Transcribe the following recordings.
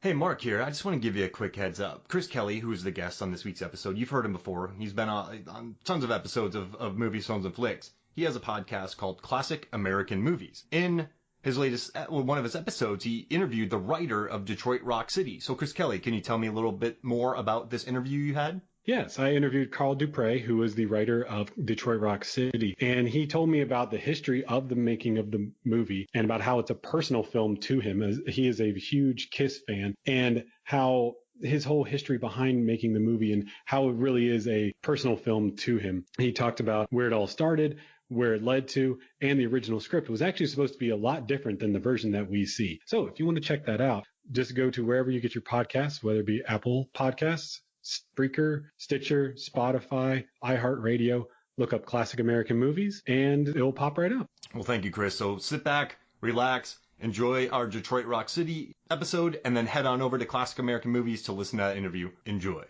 Hey, Mark here. I just want to give you a quick heads up. Chris Kelly, who is the guest on this week's episode, you've heard him before. He's been on tons of episodes of movies, films, and flicks. He has a podcast called Classic American Movies. In his latest, one of his episodes, he interviewed the writer of Detroit Rock City. So, Chris Kelly, can you tell me a little bit more about this interview you had? Yes, I interviewed Carl Dupre, who is the writer of Detroit Rock City, and he told me about the history of the making of the movie and about how it's a personal film to him, as he is a huge Kiss fan, and how his whole history behind making the movie and how it really is a personal film to him. He talked about where it all started, where it led to, and the original script was actually supposed to be a lot different than the version that we see. So if you want to check that out, just go to wherever you get your podcasts, whether it be Apple Podcasts, Spreaker, Stitcher, Spotify, iHeartRadio. Look up Classic American Movies, and it'll pop right up. Well, thank you, Chris. So sit back, relax, enjoy our Detroit Rock City episode, and then head on over to Classic American Movies to listen to that interview. Enjoy.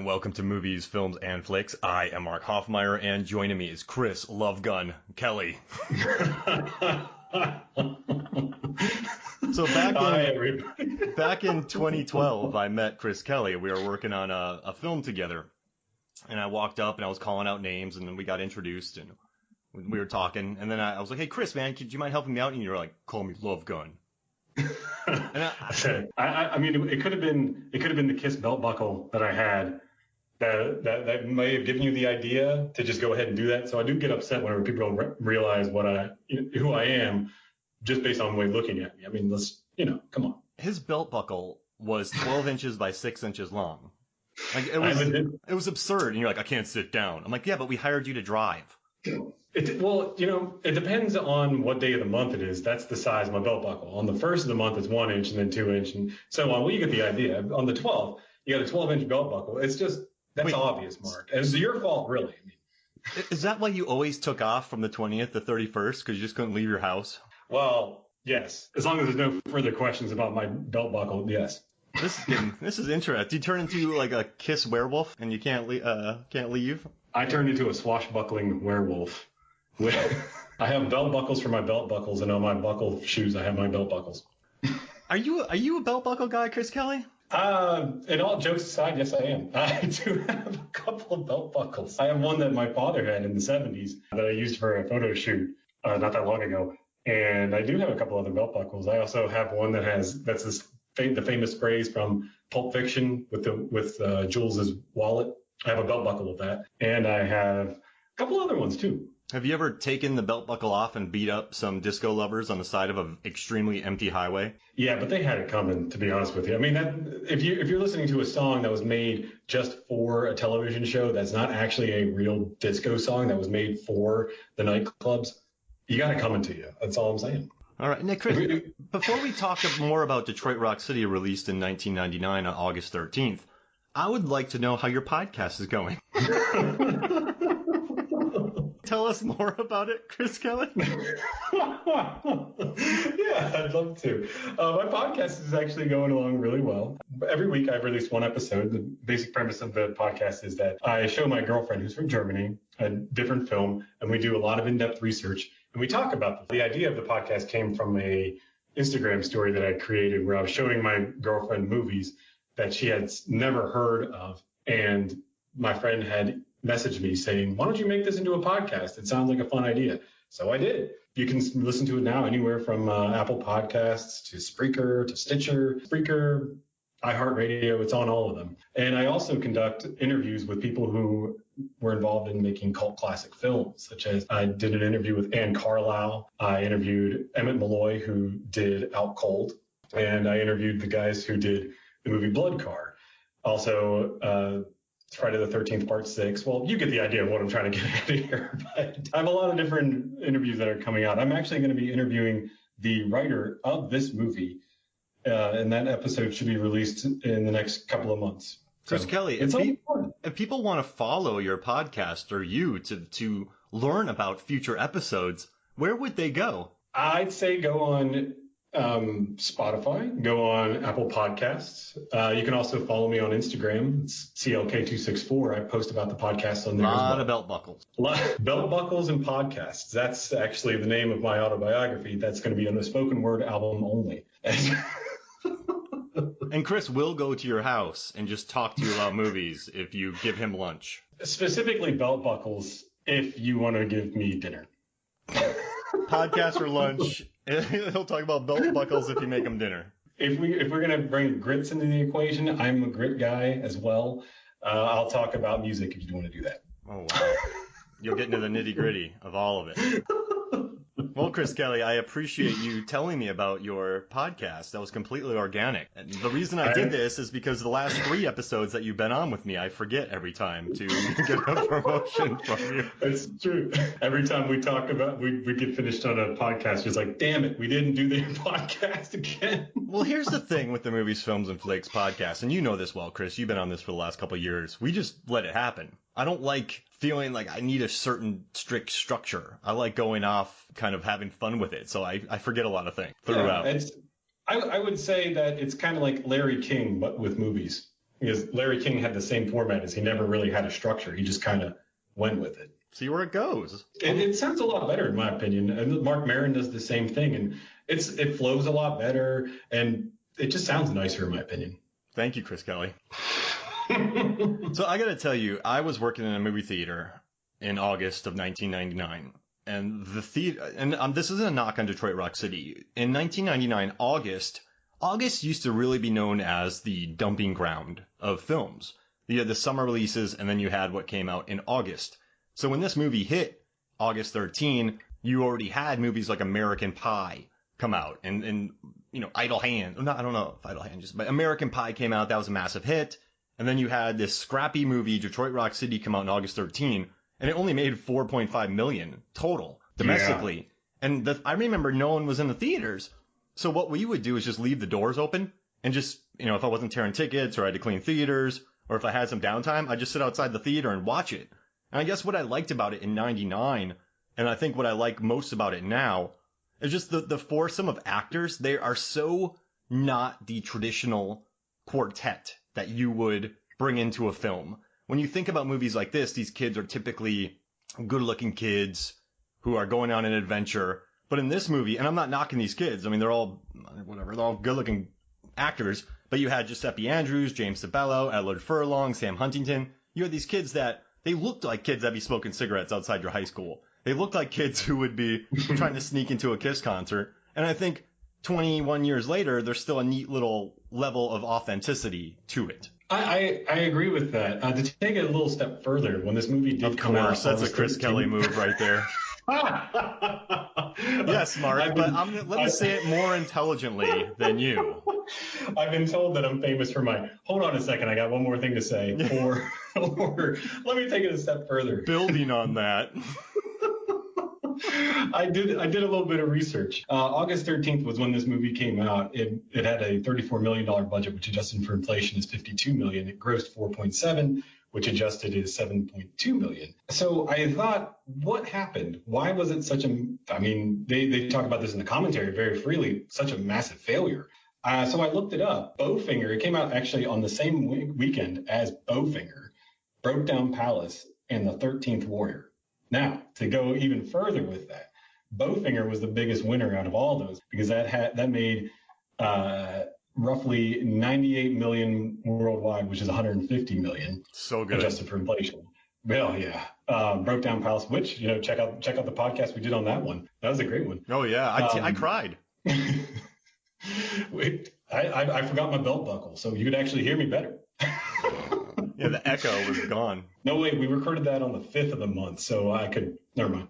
Welcome to Movies, Films, and Flicks. I am Mark Hoffmeyer, and joining me is Chris Lovegun Kelly. So back in 2012, I met Chris Kelly. We were working on a film together, and I walked up and I was calling out names, and then we got introduced, and we were talking, and then I was like, "Hey, Chris, man, could you mind helping me out?" And you were like, "Call me Lovegun." I mean, it could have been the Kiss belt buckle that I had. That may have given you the idea to just go ahead and do that. So I do get upset whenever people don't realize who I am just based on the way looking at me. I mean, come on. His belt buckle was 12 inches by 6 inches long. Like it was absurd. And you're like, "I can't sit down." I'm like, "Yeah, but we hired you to drive." It depends on what day of the month it is. That's the size of my belt buckle. On the first of the month, it's 1 inch and then 2 inch and so on. Well, you get the idea. On the 12th, you got a 12-inch belt buckle. It's just, that's obvious, Mark. It's your fault, really. I mean, is that why you always took off from the 20th to 31st? Because you just couldn't leave your house? Well, yes. As long as there's no further questions about my belt buckle, yes. This is interesting. Do you turn into like a Kiss werewolf and you can't leave? I turned into a swashbuckling werewolf. I have belt buckles for my belt buckles, and on my buckle shoes, I have my belt buckles. Are you a belt buckle guy, Chris Kelly? And all jokes aside, yes, I am. I do have a couple of belt buckles. I have one that my father had in the 70s that I used for a photo shoot not that long ago. And I do have a couple other belt buckles. I also have one that's the famous phrase from Pulp Fiction with Jules's wallet. I have a belt buckle of that. And I have a couple other ones too. Have you ever taken the belt buckle off and beat up some disco lovers on the side of an extremely empty highway? Yeah, but they had it coming, to be honest with you. I mean, if you're listening to a song that was made just for a television show, that's not actually a real disco song that was made for the nightclubs, you got it coming to you. That's all I'm saying. All right, Nick, Chris, before we talk more about Detroit Rock City, released in 1999 on August 13th, I would like to know how your podcast is going. Tell us more about it, Chris Kelly. Yeah, I'd love to. My podcast is actually going along really well. Every week I release one episode. The basic premise of the podcast is that I show my girlfriend, who's from Germany, a different film, and we do a lot of in-depth research, and we talk about them. The idea of the podcast came from a Instagram story that I created where I was showing my girlfriend movies that she had never heard of, and my friend had messaged me saying, "Why don't you make this into a podcast? It sounds like a fun idea." So I did. You can listen to it now anywhere from Apple Podcasts to Spreaker to Stitcher, iHeartRadio. It's on all of them. And I also conduct interviews with people who were involved in making cult classic films, such as I did an interview with Anne Carlisle. I interviewed Emmett Malloy, who did Out Cold. And I interviewed the guys who did the movie Blood Car. Also, Friday the 13th, Part 6. Well, you get the idea of what I'm trying to get at here. But I have a lot of different interviews that are coming out. I'm actually going to be interviewing the writer of this movie, and that episode should be released in the next couple of months. Chris So Kelly, it's all fun. if people want to follow your podcast or you to learn about future episodes, where would they go? I'd say go on Spotify, go on Apple Podcasts. You can also follow me on Instagram. It's CLK264. I post about the podcast on there as well. A lot of belt buckles. Belt buckles and podcasts. That's actually the name of my autobiography. That's going to be on a spoken word album only. And Chris will go to your house and just talk to you about movies if you give him lunch. Specifically belt buckles if you want to give me dinner. Podcast or lunch. He'll talk about belt buckles if you make him dinner. If we're gonna bring grits into the equation, I'm a grit guy as well. I'll talk about music if you want to do that. Oh wow, you'll get into the nitty gritty of all of it. Well, Chris Kelly, I appreciate you telling me about your podcast. That was completely organic. And the reason I did this is because the last 3 episodes that you've been on with me, I forget every time to get a promotion from you. That's true. Every time we talk about, we get finished on a podcast, it's like, damn it, we didn't do the podcast again. Well, here's the thing with the Movies, Films, and Flakes podcast, and you know this well, Chris. You've been on this for the last couple of years. We just let it happen. I don't like feeling like I need a certain strict structure. I like going off, kind of having fun with it. So I forget a lot of things throughout. Yeah, I would say that it's kind of like Larry King, but with movies. Because Larry King had the same format as he never really had a structure. He just kind of went with it. See where it goes. It sounds a lot better, in my opinion. And Mark Maron does the same thing. And it flows a lot better. And it just sounds nicer, in my opinion. Thank you, Chris Kelly. So I got to tell you, I was working in a movie theater in August of 1999. And the theater, and this isn't a knock on Detroit Rock City. In 1999, August used to really be known as the dumping ground of films. You had the summer releases, and then you had what came out in August. So when this movie hit August 13, you already had movies like American Pie come out, and you know, Idle Hands. I don't know if Idle Hands, but American Pie came out. That was a massive hit. And then you had this scrappy movie, Detroit Rock City, come out in August 13, and it only made $4.5 million total domestically. Yeah. And I remember no one was in the theaters. So what we would do is just leave the doors open and just, you know, if I wasn't tearing tickets or I had to clean theaters or if I had some downtime, I'd just sit outside the theater and watch it. And I guess what I liked about it in 99, and I think what I like most about it now, is just the foursome of actors. They are so not the traditional quartet that you would bring into a film. When you think about movies like this, these kids are typically good-looking kids who are going on an adventure. But in this movie, and I'm not knocking these kids, I mean, they're all good-looking actors, but you had Giuseppe Andrews, James Sabello, Edward Furlong, Sam Huntington. You had these kids that, they looked like kids that'd be smoking cigarettes outside your high school. They looked like kids who would be trying to sneak into a Kiss concert. And I think 21 years later, there's still a neat little level of authenticity to it. I agree with that. To take it a little step further, when this movie did come out, that's a Chris Kelly move right there. Yes, Mark, but let me say it more intelligently than you. I've been told that I'm famous for my, hold on a second, I got one more thing to say, or let me take it a step further. Building on that. I did a little bit of research. August 13th was when this movie came out. It had a $34 million budget, which adjusted for inflation is $52 million. It grossed 4.7, which adjusted is 7.2 million. So I thought, what happened? Why was it such a, I mean, they talk about this in the commentary very freely, such a massive failure. So I looked it up. Bowfinger, it came out actually on the same weekend as Bowfinger, Broke Down Palace, and The 13th Warrior. Now, to go even further with that, Bowfinger was the biggest winner out of all those because that made roughly 98 million worldwide, which is 150 million. So good. Adjusted for inflation. Well, yeah. Broke Down Palace, which, you know, check out the podcast we did on that one. That was a great one. Oh, yeah. I cried. Wait, I forgot my belt buckle, so you could actually hear me better. Yeah, the echo was gone. No, wait, we recorded that on the 5th of the month, so I could, never mind.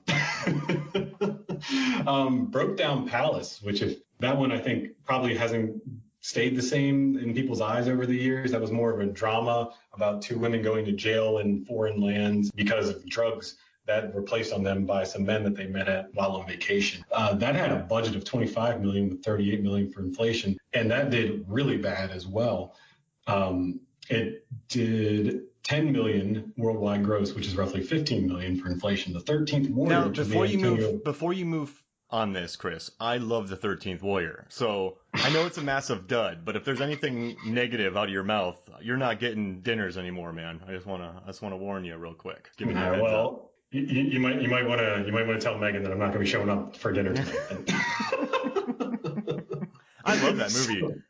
Broke Down Palace, which if that one I think probably hasn't stayed the same in people's eyes over the years. That was more of a drama about 2 women going to jail in foreign lands because of drugs that were placed on them by some men that they met at while on vacation. That had a budget of 25 million with 38 million for inflation, and that did really bad as well. It did 10 million worldwide gross, which is roughly 15 million for inflation. The 13th Warrior. Now, before you move on this, Chris, I love the 13th Warrior. So I know it's a massive dud, but if there's anything negative out of your mouth, you're not getting dinners anymore, man. I just wanna warn you real quick. Giving you a heads up. You might want to tell Megan that I'm not going to be showing up for dinner tonight. I love that movie.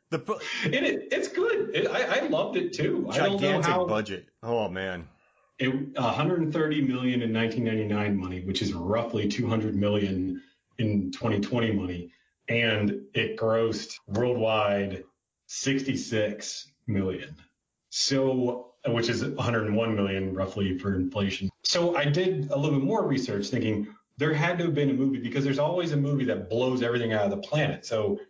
It's good. I loved it too. Gigantic budget. Oh man. 130 million in 1999 money, which is roughly 200 million in 2020 money, and it grossed worldwide 66 million. So, which is 101 million roughly for inflation. So I did a little bit more research thinking there had to have been a movie, because there's always a movie that blows everything out of the planet. So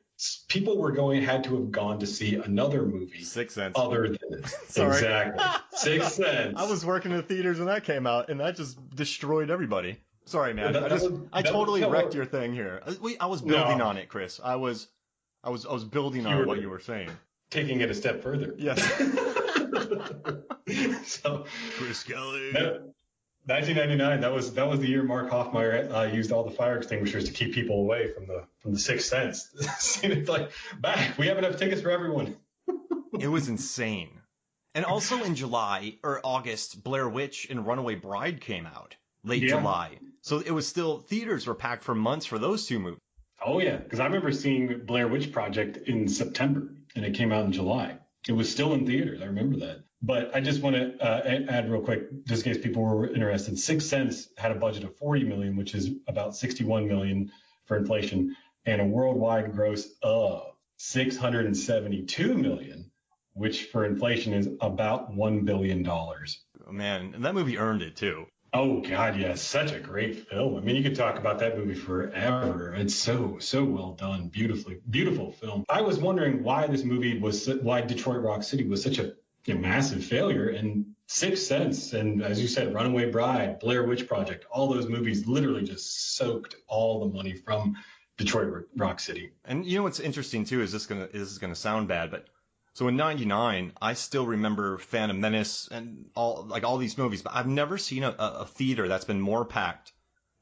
people had to have gone to see another movie. Sixth Sense. Other than this. Exactly. Sixth Sense. I was working in the theaters when that came out, and that just destroyed everybody. Sorry, man. I totally wrecked your thing here. I was building on it, Chris. I was building on what you were saying. Taking it a step further. Yes. So, Chris Kelly. 1999. That was the year Mark Hoffmeyer used all the fire extinguishers to keep people away from the Sixth Sense. It's like, back. We have enough tickets for everyone. It was insane. And also in July or August, Blair Witch and Runaway Bride came out. Late July. So it was still, theaters were packed for months for those two movies. Oh yeah, because I remember seeing Blair Witch Project in September, and it came out in July. It was still in theaters. I remember that. But I just want to add real quick, just in case people were interested. Sixth Sense had a budget of 40 million, which is about 61 million for inflation, and a worldwide gross of 672 million, which for inflation is about $1 billion. Oh, man, and that movie earned it too. Oh God, yeah, such a great film. I mean, you could talk about that movie forever. It's so well done, beautiful film. I was wondering why Detroit Rock City was such a massive failure, and Sixth Sense, and as you said, Runaway Bride, Blair Witch Project, all those movies literally just soaked all the money from Detroit Rock City. And you know what's interesting too is this is gonna sound bad, but so in '99, I still remember Phantom Menace and all these movies, but I've never seen a theater that's been more packed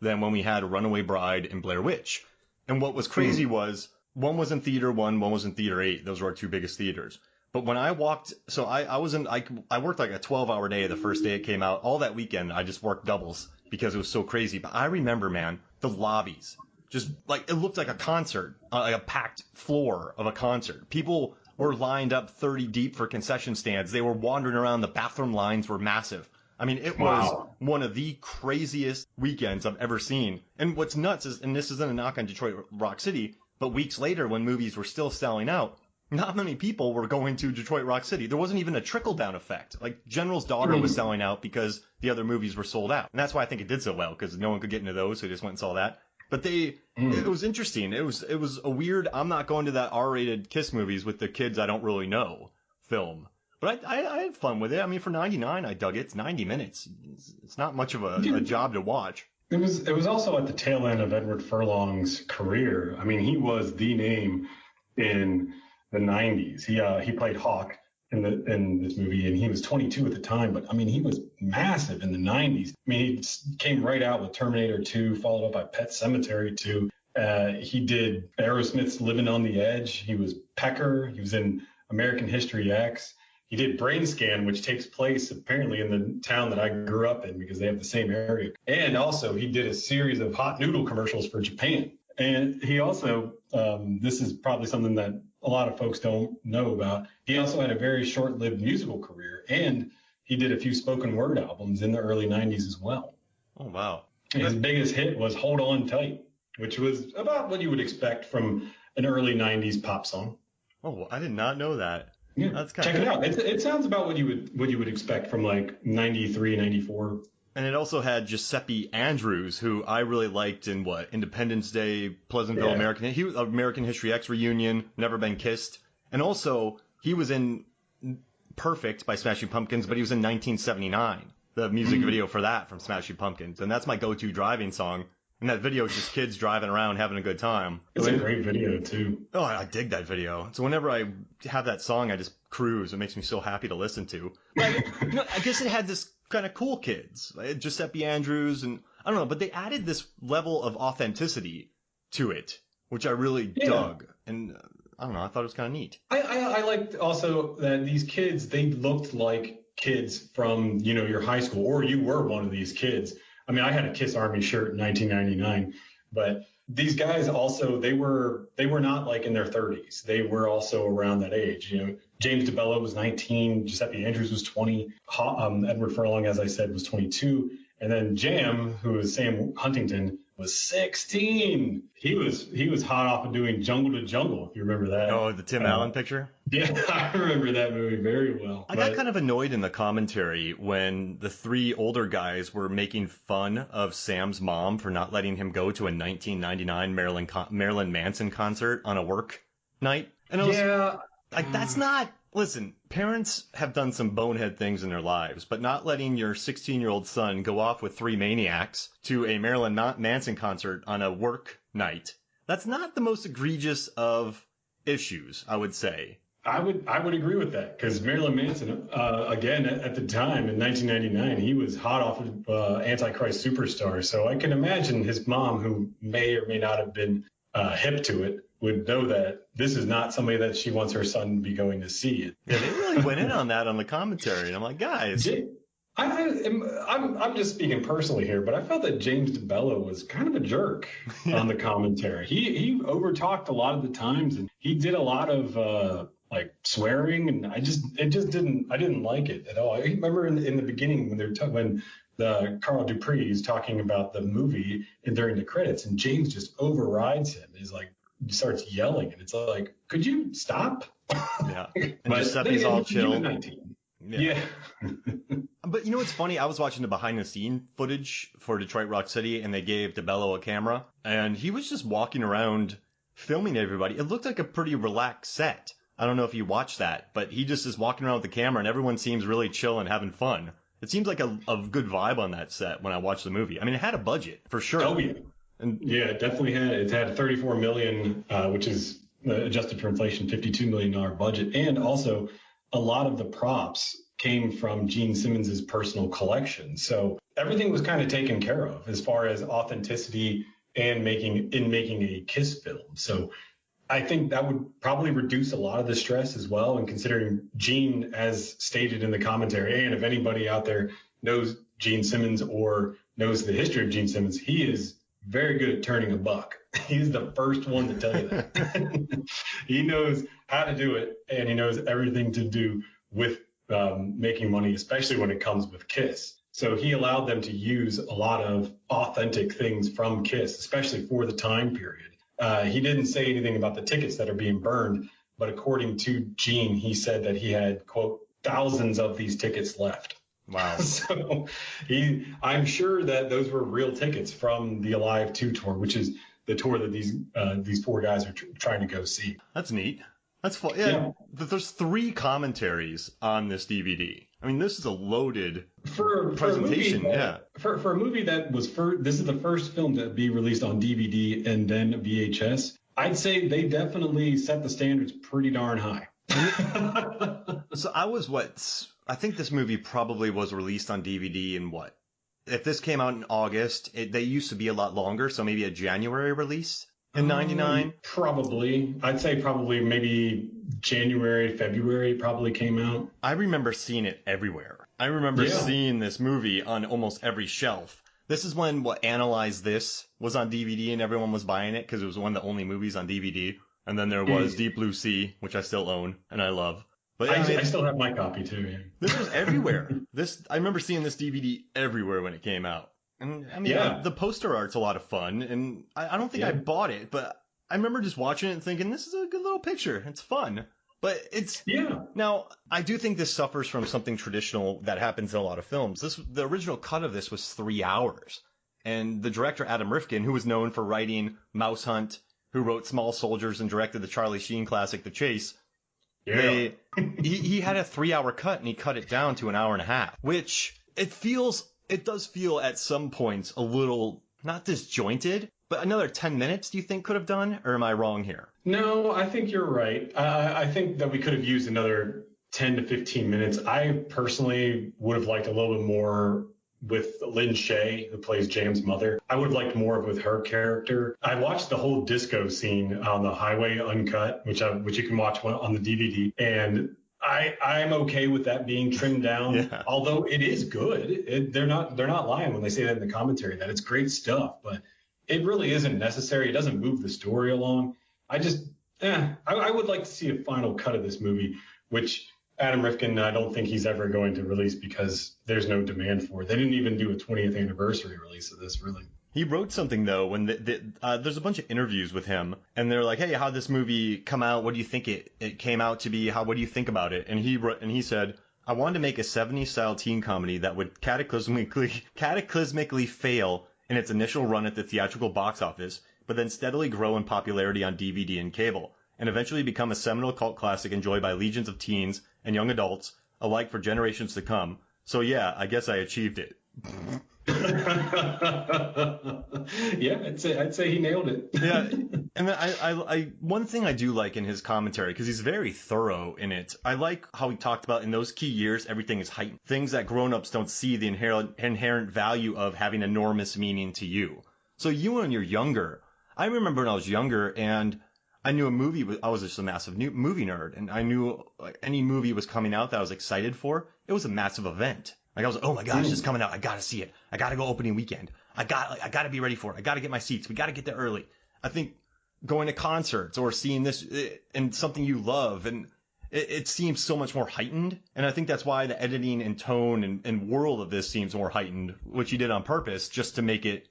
than when we had Runaway Bride and Blair Witch. And what was crazy was one was in theater 1, one was in theater 8. Those were our two biggest theaters. But when I walked, so I worked like a 12-hour day the first day it came out. All that weekend, I just worked doubles because it was so crazy. But I remember, man, the lobbies, just like it looked like a concert, like a packed floor of a concert. People were lined up 30 deep for concession stands. They were wandering around. The bathroom lines were massive. I mean, it was one of the craziest weekends I've ever seen. And what's nuts is, and this isn't a knock on Detroit Rock City, but weeks later when movies were still selling out, not many people were going to Detroit Rock City. There wasn't even a trickle-down effect. Like, General's Daughter was selling out because the other movies were sold out. And that's why I think it did so well, because no one could get into those, so they just went and saw that. But it was interesting. It was a weird, I'm not going to that R-rated Kiss movies with the kids I don't really know film. But I had fun with it. I mean, for 99, I dug it. It's 90 minutes. It's not much of a job to watch. It was also at the tail end of Edward Furlong's career. I mean, he was the name in the 90s. He played Hawk in this movie, and he was 22 at the time. But I mean, he was massive in the 90s. I mean, he came right out with Terminator 2, followed up by Pet Sematary 2. He did Aerosmith's Living on the Edge. He was Pecker. He was in American History X. He did Brain Scan, which takes place apparently in the town that I grew up in because they have the same area. And also, he did a series of hot noodle commercials for Japan. And he also, this is probably something that a lot of folks don't know about, he also had a very short-lived musical career, and he did a few spoken word albums in the early 90s as well. Oh, wow. And his biggest hit was Hold On Tight, which was about what you would expect from an early 90s pop song. Oh, I did not know that. Yeah, that's check it out. It sounds about what you would expect from like 93, 94. And it also had Giuseppe Andrews, who I really liked in Independence Day, Pleasantville, He was American History X Reunion, Never Been Kissed, and also he was in Perfect by Smashing Pumpkins, but he was in 1979, the music video for that from Smashing Pumpkins, and that's my go-to driving song. And that video is just kids driving around having a good time. It's a great video, too. Oh, I dig that video. So whenever I have that song, I just Cruise. It makes me so happy to listen to. But I guess it had this kind of cool kids, like Giuseppe Andrews, and I don't know, but they added this level of authenticity to it, which I really dug. And I don't know, I thought it was kind of neat. I liked also that these kids, they looked like kids from, your high school, or you were one of these kids. I mean, I had a Kiss Army shirt in 1999, but these guys also, they were not like in their 30s. They were also around that age. James DeBello was 19, Giuseppe Andrews was 20, Edward Furlong, as I said, was 22, and then Jam, who was Sam Huntington, was 16. He was hot off of doing Jungle to Jungle, if you remember that. Oh, the Tim Allen picture? Yeah, I remember that movie very well. I got kind of annoyed in the commentary when the three older guys were making fun of Sam's mom for not letting him go to a 1999 Marilyn Manson concert on a work night. And I was like, that's not... Listen, parents have done some bonehead things in their lives, but not letting your 16-year-old son go off with three maniacs to a Marilyn Manson concert on a work night, that's not the most egregious of issues, I would say. I would agree with that, because Marilyn Manson, again, at the time in 1999, he was hot off of Antichrist Superstar. So I can imagine his mom, who may or may not have been hip to it, would know that this is not somebody that she wants her son to be going to see. Yeah, they really went in on that on the commentary, and I'm like, guys. I'm just speaking personally here, but I felt that James DeBello was kind of a jerk on the commentary. He overtalked a lot of the times, and he did a lot of like swearing, and I didn't like it at all. I remember in the beginning when they were when the Carl Dupree is talking about the movie and during the credits, and James just overrides him. He's like, starts yelling, and it's like, could you stop? Yeah. And Giuseppe's all chill. Yeah. But you know what's funny? I was watching the behind the scene footage for Detroit Rock City, and they gave DeBello a camera, and he was just walking around filming everybody. It looked like a pretty relaxed set. I don't know if you watched that, but he just is walking around with the camera, and everyone seems really chill and having fun. It seems like a good vibe on that set when I watched the movie. I mean, it had a budget for sure. Oh yeah. And yeah, it definitely had. It had $34 million, which is adjusted for inflation, $52 million budget, and also a lot of the props came from Gene Simmons's personal collection. So everything was kind of taken care of as far as authenticity and making a Kiss film. So I think that would probably reduce a lot of the stress as well. And considering Gene, as stated in the commentary, and if anybody out there knows Gene Simmons or knows the history of Gene Simmons, he is very good at turning a buck. He's the first one to tell you that. He knows how to do it, and he knows everything to do with making money, especially when it comes with Kiss. So he allowed them to use a lot of authentic things from Kiss, especially for the time period. He didn't say anything about the tickets that are being burned, but according to Gene, he said that he had, quote, thousands of these tickets left. Wow. So I'm sure that those were real tickets from the Alive 2 tour, which is the tour that these four guys are trying to go see. That's neat. That's fun. Yeah. But there's 3 commentaries on this DVD. I mean, this is a loaded presentation. For a movie that was this is the first film to be released on DVD and then VHS. I'd say they definitely set the standards pretty darn high. So I think this movie probably was released on DVD in what? If this came out in August, they used to be a lot longer, so maybe a January release in 99? Probably. I'd say probably maybe January, February probably came out. I remember seeing it everywhere. I remember seeing this movie on almost every shelf. This is when Analyze This was on DVD and everyone was buying it because it was one of the only movies on DVD. And then there was Deep Blue Sea, which I still own and I love. But I still have my copy too. Yeah. This was everywhere. I remember seeing this DVD everywhere when it came out. And I mean, the poster art's a lot of fun, and I don't think I bought it, but I remember just watching it and thinking, this is a good little picture. It's fun. But it's now I do think this suffers from something traditional that happens in a lot of films. The original cut of this was 3 hours, and the director Adam Rifkin, who was known for writing Mouse Hunt, who wrote Small Soldiers and directed the Charlie Sheen classic The Chase. Yeah. He had a 3-hour cut and he cut it down to an hour and a half, which it does feel at some points a little not disjointed, but another 10 minutes do you think could have done, or am I wrong here? No, I think you're right. I think that we could have used another 10 to 15 minutes. I personally would have liked a little bit more with Lin Shaye, who plays Jam's mother. I would have liked more with her character. I watched the whole disco scene on the highway uncut, which you can watch on the DVD, and I'm okay with that being trimmed down. Yeah. Although it is good. They're not lying when they say that in the commentary, that it's great stuff, but it really isn't necessary. It doesn't move the story along. I would like to see a final cut of this movie, which Adam Rifkin, I don't think he's ever going to release because there's no demand for it. They didn't even do a 20th anniversary release of this, really. He wrote something, though, when there's a bunch of interviews with him, and they're like, hey, how'd this movie come out? What do you think it came out to be? What do you think about it? And he said, I wanted to make a 70s-style teen comedy that would cataclysmically fail in its initial run at the theatrical box office, but then steadily grow in popularity on DVD and cable, and eventually become a seminal cult classic enjoyed by legions of teens and young adults alike for generations to come. So yeah, I guess I achieved it. Yeah, I'd say he nailed it. Yeah, and then I one thing I do like in his commentary, because he's very thorough in it, I like how he talked about in those key years everything is heightened. Things that grown-ups don't see the inherent value of having enormous meaning to you. So you when you're younger, I remember when I was younger and I knew a movie, I was just a massive movie nerd, and I knew like any movie was coming out that I was excited for, it was a massive event. Like I was like, oh my gosh, it's coming out. I gotta see it. I gotta go opening weekend. I gotta be ready for it. I gotta get my seats. We gotta get there early. I think going to concerts or seeing this and something you love, and it seems so much more heightened. And I think that's why the editing and tone and world of this seems more heightened, which he did on purpose just to make it,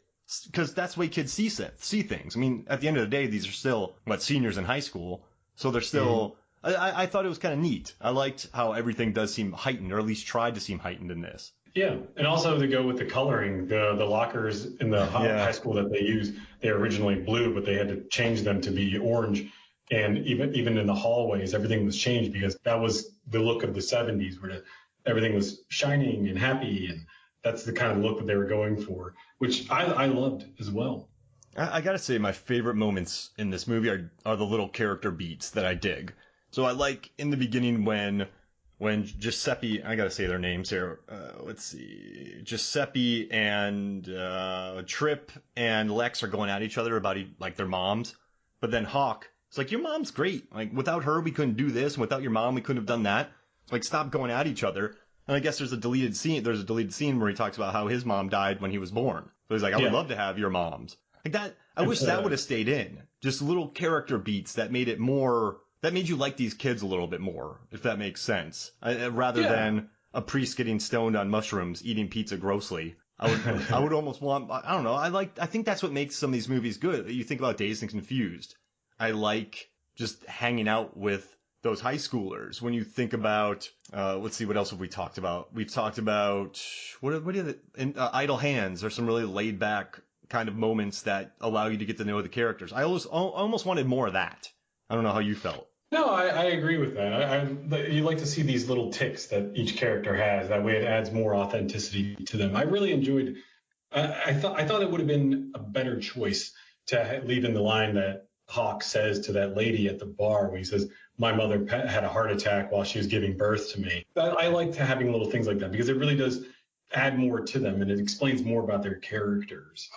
because that's the way kids see things. I mean, at the end of the day, these are still seniors in high school, so they're still. I thought it was kind of neat. I liked how everything does seem heightened, or at least tried to seem heightened in this. Yeah, and also to go with the coloring, the lockers in the high school that they use, they're originally blue, but they had to change them to be orange. And even in the hallways, everything was changed because that was the look of the 70s, where everything was shining and happy, and that's the kind of look that they were going for, which I loved as well. I gotta say, my favorite moments in this movie are the little character beats that I dig. So I like in the beginning when Giuseppe, I gotta say their names here. Let's see, Giuseppe and Trip and Lex are going at each other about like their moms, but then Hawk is like, your mom's great. Like without her we couldn't do this, and without your mom we couldn't have done that. Like stop going at each other. And I guess there's a deleted scene where he talks about how his mom died when he was born. So he's like, I would love to have your mom's. Like that. I wish that would have stayed in. Just little character beats that made it more. That made you like these kids a little bit more, if that makes sense. Rather than a priest getting stoned on mushrooms, eating pizza grossly. I would almost want, I don't know, I think that's what makes some of these movies good. You think about Dazed and Confused. I like just hanging out with those high schoolers. When you think about, let's see, what else have we talked about? We've talked about, Idle Hands. There's some really laid back kind of moments that allow you to get to know the characters. I almost wanted more of that. I don't know how you felt. No, I agree with that. You like to see these little ticks that each character has. That way it adds more authenticity to them. I really enjoyed. I thought it would have been a better choice to leave in the line that Hawk says to that lady at the bar when he says, my mother had a heart attack while she was giving birth to me. I liked having little things like that because it really does add more to them, and it explains more about their characters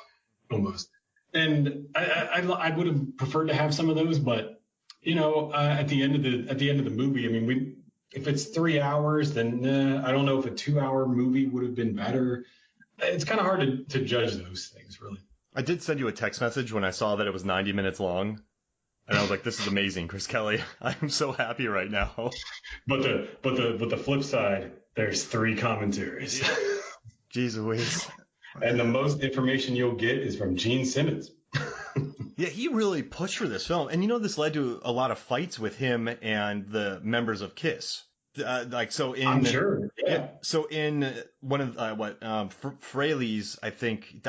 almost. And I would have preferred to have some of those, but at the end of the movie, I mean, if it's 3 hours, then I don't know if a 2-hour movie would have been better. It's kind of hard to judge those things, really. I did send you a text message when I saw that it was 90 minutes long, and I was like, "This is amazing, Chris Kelly. I'm so happy right now." But the flip side, there's 3 commentaries. Jeez Louise. And the most information you'll get is from Gene Simmons. Yeah, he really pushed for this film. And this led to a lot of fights with him and the members of KISS. I'm sure. Yeah. So in one of Fraley's, I think,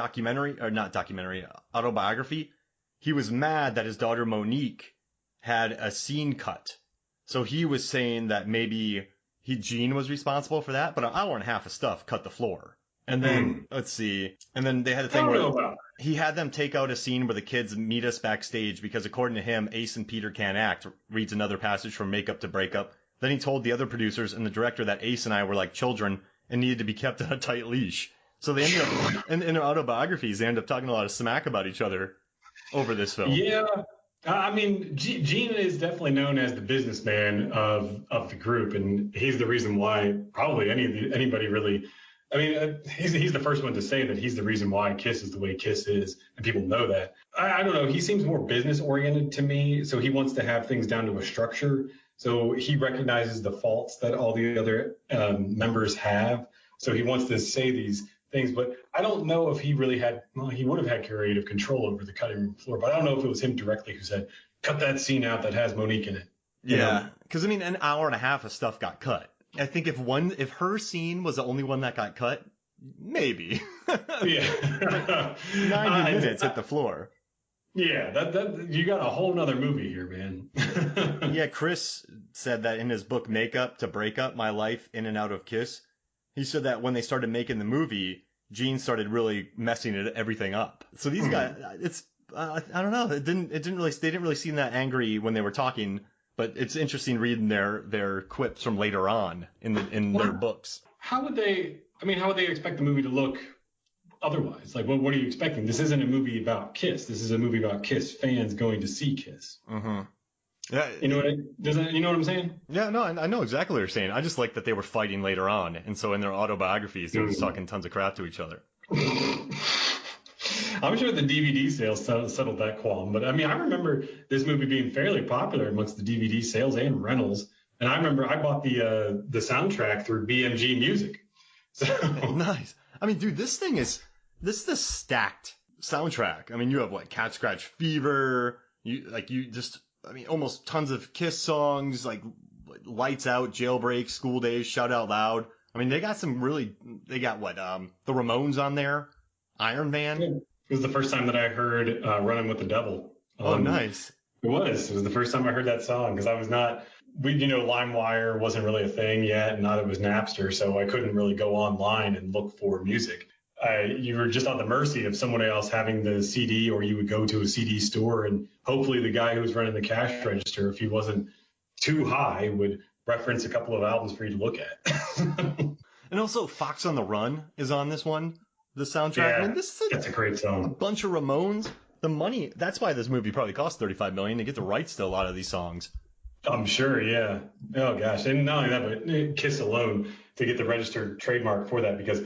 autobiography, he was mad that his daughter Monique had a scene cut. So he was saying that maybe Gene was responsible for that, but an hour and a half of stuff cut the floor. And then, let's see. And then they had a thing where he had them take out a scene where the kids meet us backstage because, according to him, Ace and Peter can't act. Reads another passage from Makeup to Breakup. Then he told the other producers and the director that Ace and I were like children and needed to be kept on a tight leash. So they ended up, in their autobiographies, they end up talking a lot of smack about each other over this film. Yeah. I mean, Gene is definitely known as the businessman of the group, and he's the reason why probably anybody really. I mean, he's the first one to say that he's the reason why Kiss is the way Kiss is, and people know that. I don't know. He seems more business oriented to me, so he wants to have things down to a structure. So he recognizes the faults that all the other members have. So he wants to say these things, but I don't know if he really had, well, he would have had creative control over the cutting room floor, but I don't know if it was him directly who said, cut that scene out that has Monique in it. Yeah, because I mean, an hour and a half of stuff got cut. I think if her scene was the only one that got cut, maybe. Yeah. 90 minutes hit the floor. Yeah, that you got a whole nother movie here, man. Yeah, Chris said that in his book Makeup to Break Up My Life in and Out of Kiss. He said that when they started making the movie, Gene started really messing everything up. So these guys, it's I don't know, they didn't really seem that angry when they were talking, but it's interesting reading their quips from later on in their books. How would they expect the movie to look otherwise? Like, what are you expecting? This isn't a movie about Kiss. This is a movie about Kiss fans going to see Kiss. Mm-hmm. Yeah, you know what I'm saying? Yeah, no, I know exactly what you're saying. I just like that they were fighting later on, and so in their autobiographies, they were just talking tons of crap to each other. I'm sure the DVD sales settled that qualm, but I mean, I remember this movie being fairly popular amongst the DVD sales and rentals, and I remember I bought the soundtrack through BMG Music. So nice. I mean, dude, this is a stacked soundtrack. I mean, you have Cat Scratch Fever, almost tons of Kiss songs, like Lights Out, Jailbreak, School Days, Shout Out Loud. I mean, they got the Ramones on there, Iron Man. It was the first time that I heard Running with the Devil. Oh, nice. It was the first time I heard that song, because I was not, LimeWire wasn't really a thing yet, and neither was Napster, so I couldn't really go online and look for music. You were just on the mercy of someone else having the CD, or you would go to a CD store, and hopefully the guy who was running the cash register, if he wasn't too high, would reference a couple of albums for you to look at. And also Fox on the Run is on this one, the soundtrack. Yeah, I mean, that's a great song. A bunch of Ramones. The money, that's why this movie probably cost $35 million to get the rights to a lot of these songs. I'm sure, yeah. Oh, gosh. And not only that, but Kiss alone to get the registered trademark for that, because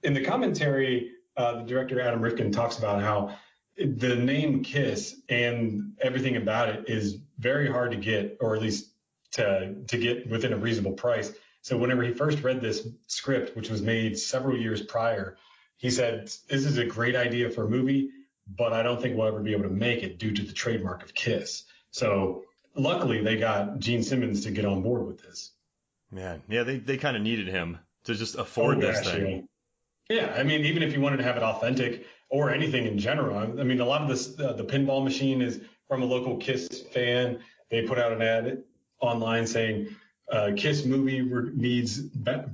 in the commentary, the director Adam Rifkin talks about how the name Kiss and everything about it is very hard to get, or at least to get within a reasonable price. So whenever he first read this script, which was made several years prior, he said, this is a great idea for a movie, but I don't think we'll ever be able to make it due to the trademark of Kiss. So luckily they got Gene Simmons to get on board with this. Man, yeah, they kind of needed him to just afford this thing. Yeah, I mean, even if you wanted to have it authentic or anything in general, I mean, a lot of this, the pinball machine is from a local Kiss fan. They put out an ad online saying Kiss movie needs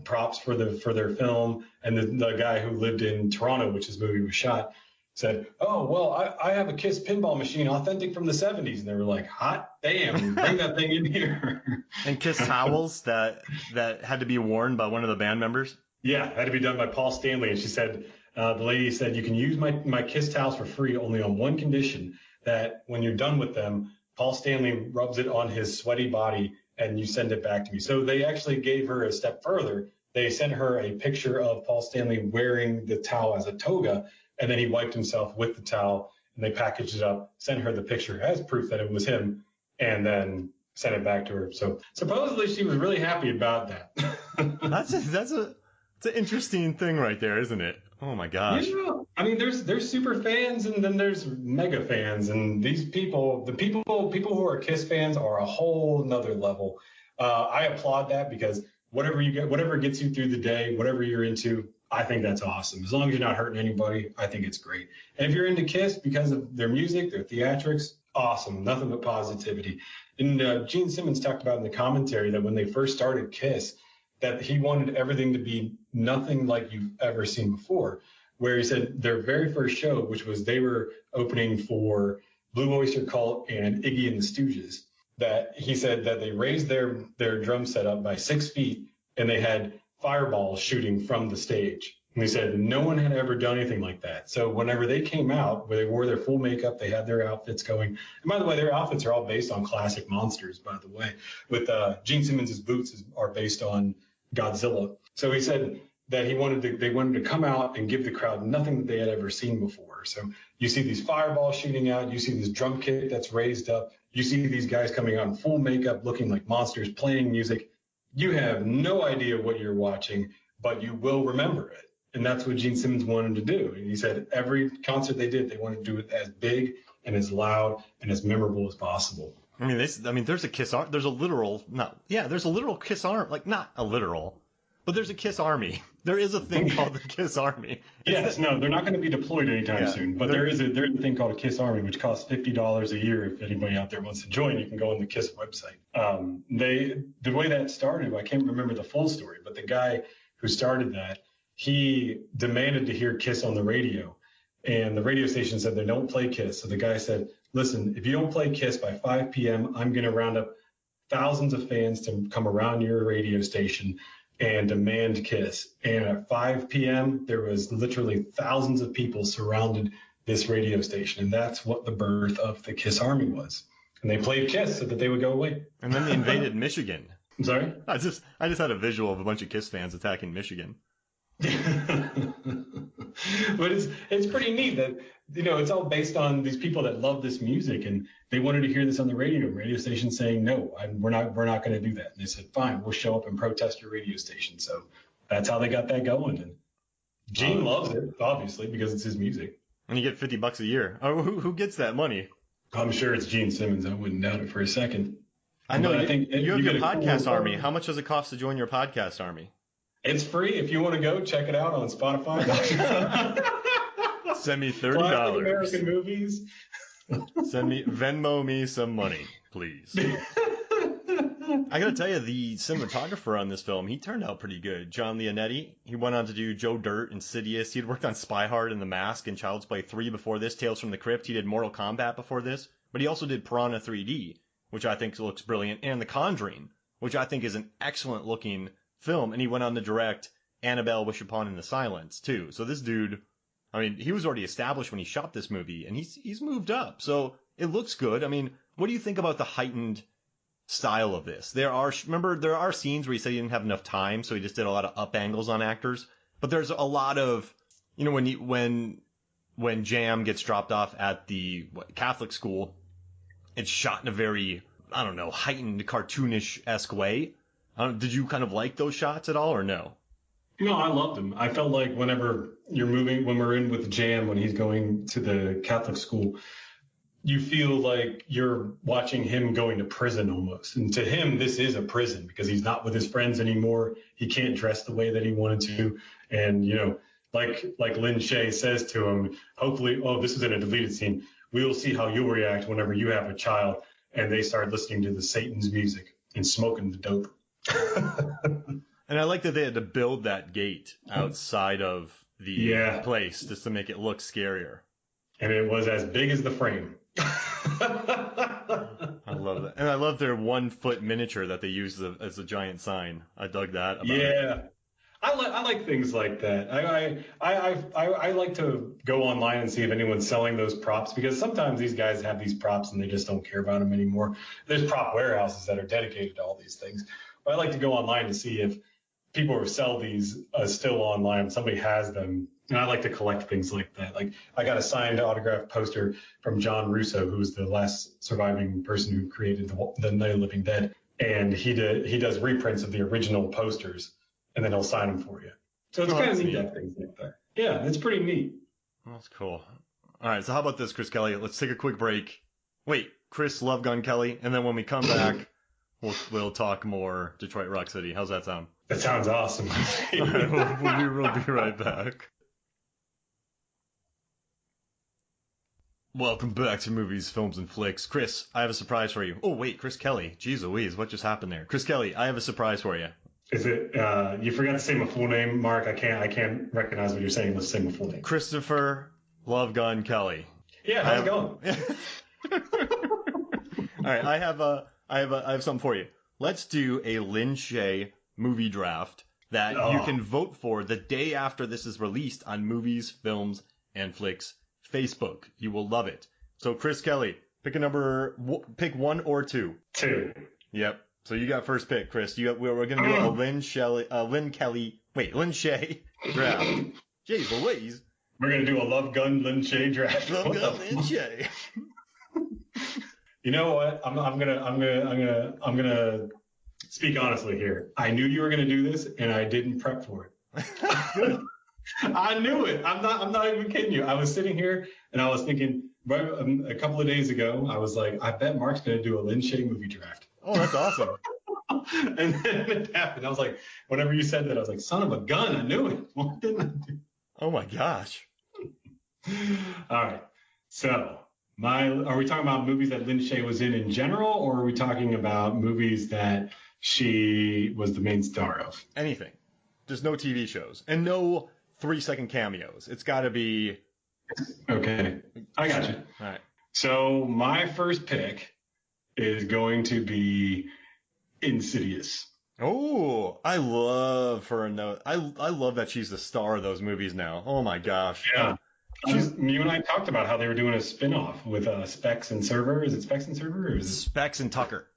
props for their film, and the guy who lived in Toronto, which this movie was shot, said, "Oh, well, I have a Kiss pinball machine authentic from the 70s." And they were like, hot damn, bring that thing in here. And Kiss towels that had to be worn by one of the band members. Yeah, it had to be done by Paul Stanley. And she said, the lady said, you can use my Kiss towels for free only on one condition, that when you're done with them, Paul Stanley rubs it on his sweaty body and you send it back to me. So they actually gave her a step further. They sent her a picture of Paul Stanley wearing the towel as a toga, and then he wiped himself with the towel, and they packaged it up, sent her the picture as proof that it was him, and then sent it back to her. So supposedly she was really happy about that. That's an interesting thing right there, isn't it? Oh my gosh. Yeah. I mean, there's super fans, and then there's mega fans, and these people, the people who are Kiss fans are a whole nother level. I applaud that, because whatever gets you through the day, whatever you're into, I think that's awesome. As long as you're not hurting anybody, I think it's great. And if you're into Kiss because of their music, their theatrics, awesome. Nothing but positivity. And Gene Simmons talked about in the commentary that when they first started Kiss, that he wanted everything to be nothing like you've ever seen before. Where he said their very first show, which was they were opening for Blue Oyster Cult and Iggy and the Stooges, that he said that they raised their drum set up by 6 feet and they had fireballs shooting from the stage. And he said no one had ever done anything like that. So whenever they came out, where they wore their full makeup, they had their outfits going. And by the way, their outfits are all based on classic monsters, by the way. With Gene Simmons' boots are based on Godzilla. So he said that they wanted to come out and give the crowd nothing that they had ever seen before. So you see these fireballs shooting out. You see this drum kit that's raised up. You see these guys coming out in full makeup, looking like monsters, playing music. You have no idea what you're watching, but you will remember it. And that's what Gene Simmons wanted to do. And he said every concert they did, they wanted to do it as big and as loud and as memorable as possible. I mean, there's a Kiss Army. There's a literal Kiss Army. Like, not a literal, but there's a Kiss Army. There is a thing called the Kiss Army. Yes, no, they're not going to be deployed anytime soon. But there's a thing called a Kiss Army, which costs $50 a year. If anybody out there wants to join, you can go on the Kiss website. The way that started, I can't remember the full story, but the guy who started that, he demanded to hear Kiss on the radio. And the radio station said they don't play Kiss. So the guy said, listen, if you don't play Kiss by 5 p.m., I'm going to round up thousands of fans to come around your radio station and demand Kiss. And at 5 p.m., there was literally thousands of people surrounded this radio station. And that's what the birth of the Kiss Army was. And they played Kiss so that they would go away. And then they invaded Michigan. I'm sorry? I just had a visual of a bunch of Kiss fans attacking Michigan. But it's pretty neat that, it's all based on these people that love this music, and they wanted to hear this on the radio station saying, no, we're not going to do that. And they said, fine, we'll show up and protest your radio station. So that's how they got that going. And Gene loves it, obviously, because it's his music. And you get $50 a year. Oh, who gets that money? I'm sure it's Gene Simmons. I wouldn't doubt it for a second. I know. I think you have your podcast army. How much does it cost to join your podcast army? It's free. If you want to go, check it out on Spotify. Send me $30. Classic American movies. Venmo me some money, please. I gotta tell you, the cinematographer on this film, he turned out pretty good. John Leonetti, he went on to do Joe Dirt, Insidious. He had worked on Spy Hard and The Mask and Child's Play 3 before this, Tales from the Crypt. He did Mortal Kombat before this, but he also did Piranha 3D, which I think looks brilliant, and The Conjuring, which I think is an excellent looking film. And he went on to direct Annabelle, Wish Upon in the Silence too. So this dude, I mean, he was already established when he shot this movie, and he's moved up. So it looks good. I mean, what do you think about the heightened style of this? There are scenes where he said he didn't have enough time, so he just did a lot of up angles on actors. But there's a lot of, when Jam gets dropped off at the Catholic school, it's shot in a very, I don't know, heightened cartoonish-esque way. Did you kind of like those shots at all, or no? No, I loved them. I felt like whenever when we're in with Jam, when he's going to the Catholic school, you feel like you're watching him going to prison almost. And to him, this is a prison because he's not with his friends anymore. He can't dress the way that he wanted to. And, like Lin Shaye says to him, hopefully, this is in a deleted scene, we will see how you'll react whenever you have a child and they start listening to the Satan's music and smoking the dope. And I like that they had to build that gate outside of the place just to make it look scarier. And it was as big as the frame. I love that. And I love their 1 foot miniature that they used as a giant sign. I dug that. I like things like that. I like to go online and see if anyone's selling those props, because sometimes these guys have these props and they just don't care about them anymore. There's prop warehouses that are dedicated to all these things. But I like to go online to see if people who sell these still online. Somebody has them. And I like to collect things like that. Like, I got a signed autographed poster from John Russo, who's the last surviving person who created the Night of the Living Dead. And he does reprints of the original posters, and then he'll sign them for you. So it's kind of neat to have things like that. Yeah, it's pretty neat. That's cool. All right, so how about this, Chris Kelly? Let's take a quick break. Wait, Chris Love Gun Kelly, and then when we come back, we'll talk more Detroit Rock City. How's that sound? That sounds awesome. All right, we'll be right back. Welcome back to Movies, Films, and Flicks. Chris, I have a surprise for you. Oh, wait, Chris Kelly. Jeez Louise, what just happened there? Chris Kelly, I have a surprise for you. Is it, you forgot to say my full name, Mark? I can't recognize what you're saying. Let's say my full name. Christopher Love Gun Kelly. Yeah, how's it going? All right, I I have something for you. Let's do a Lin Shaye movie draft that you can vote for the day after this is released on Movies, Films, and Flicks Facebook. You will love it. So, Chris Kelly, pick a number. Pick 1 or 2. 2. Yep. So you got first pick, Chris. We're gonna do a Lin Shaye draft. Jeez Louise. We're gonna do a Love Gun Lin Shaye draft. Love Gun Lin Shaye. You know what? I'm gonna speak honestly here. I knew you were gonna do this, and I didn't prep for it. I knew it. I'm not even kidding you. I was sitting here and I was thinking a couple of days ago. I was like, I bet Mark's gonna do a Lin Shaye movie draft. Oh, that's awesome. And then it happened. I was like, whenever you said that, I was like, son of a gun, I knew it. What didn't I do? Oh my gosh. All right. So, are we talking about movies that Lin Shaye was in general, or are we talking about movies that she was the main star of? Anything. Just no TV shows. And no 3-second cameos. It's got to be... Okay. I got you. All right. So, my first pick is going to be Insidious. Oh, I love her. I love that she's the star of those movies now. Oh my gosh. Yeah. You and I talked about how they were doing a spin-off with Specs and Server. Is it Specs and Server? Or is it Specs and Tucker?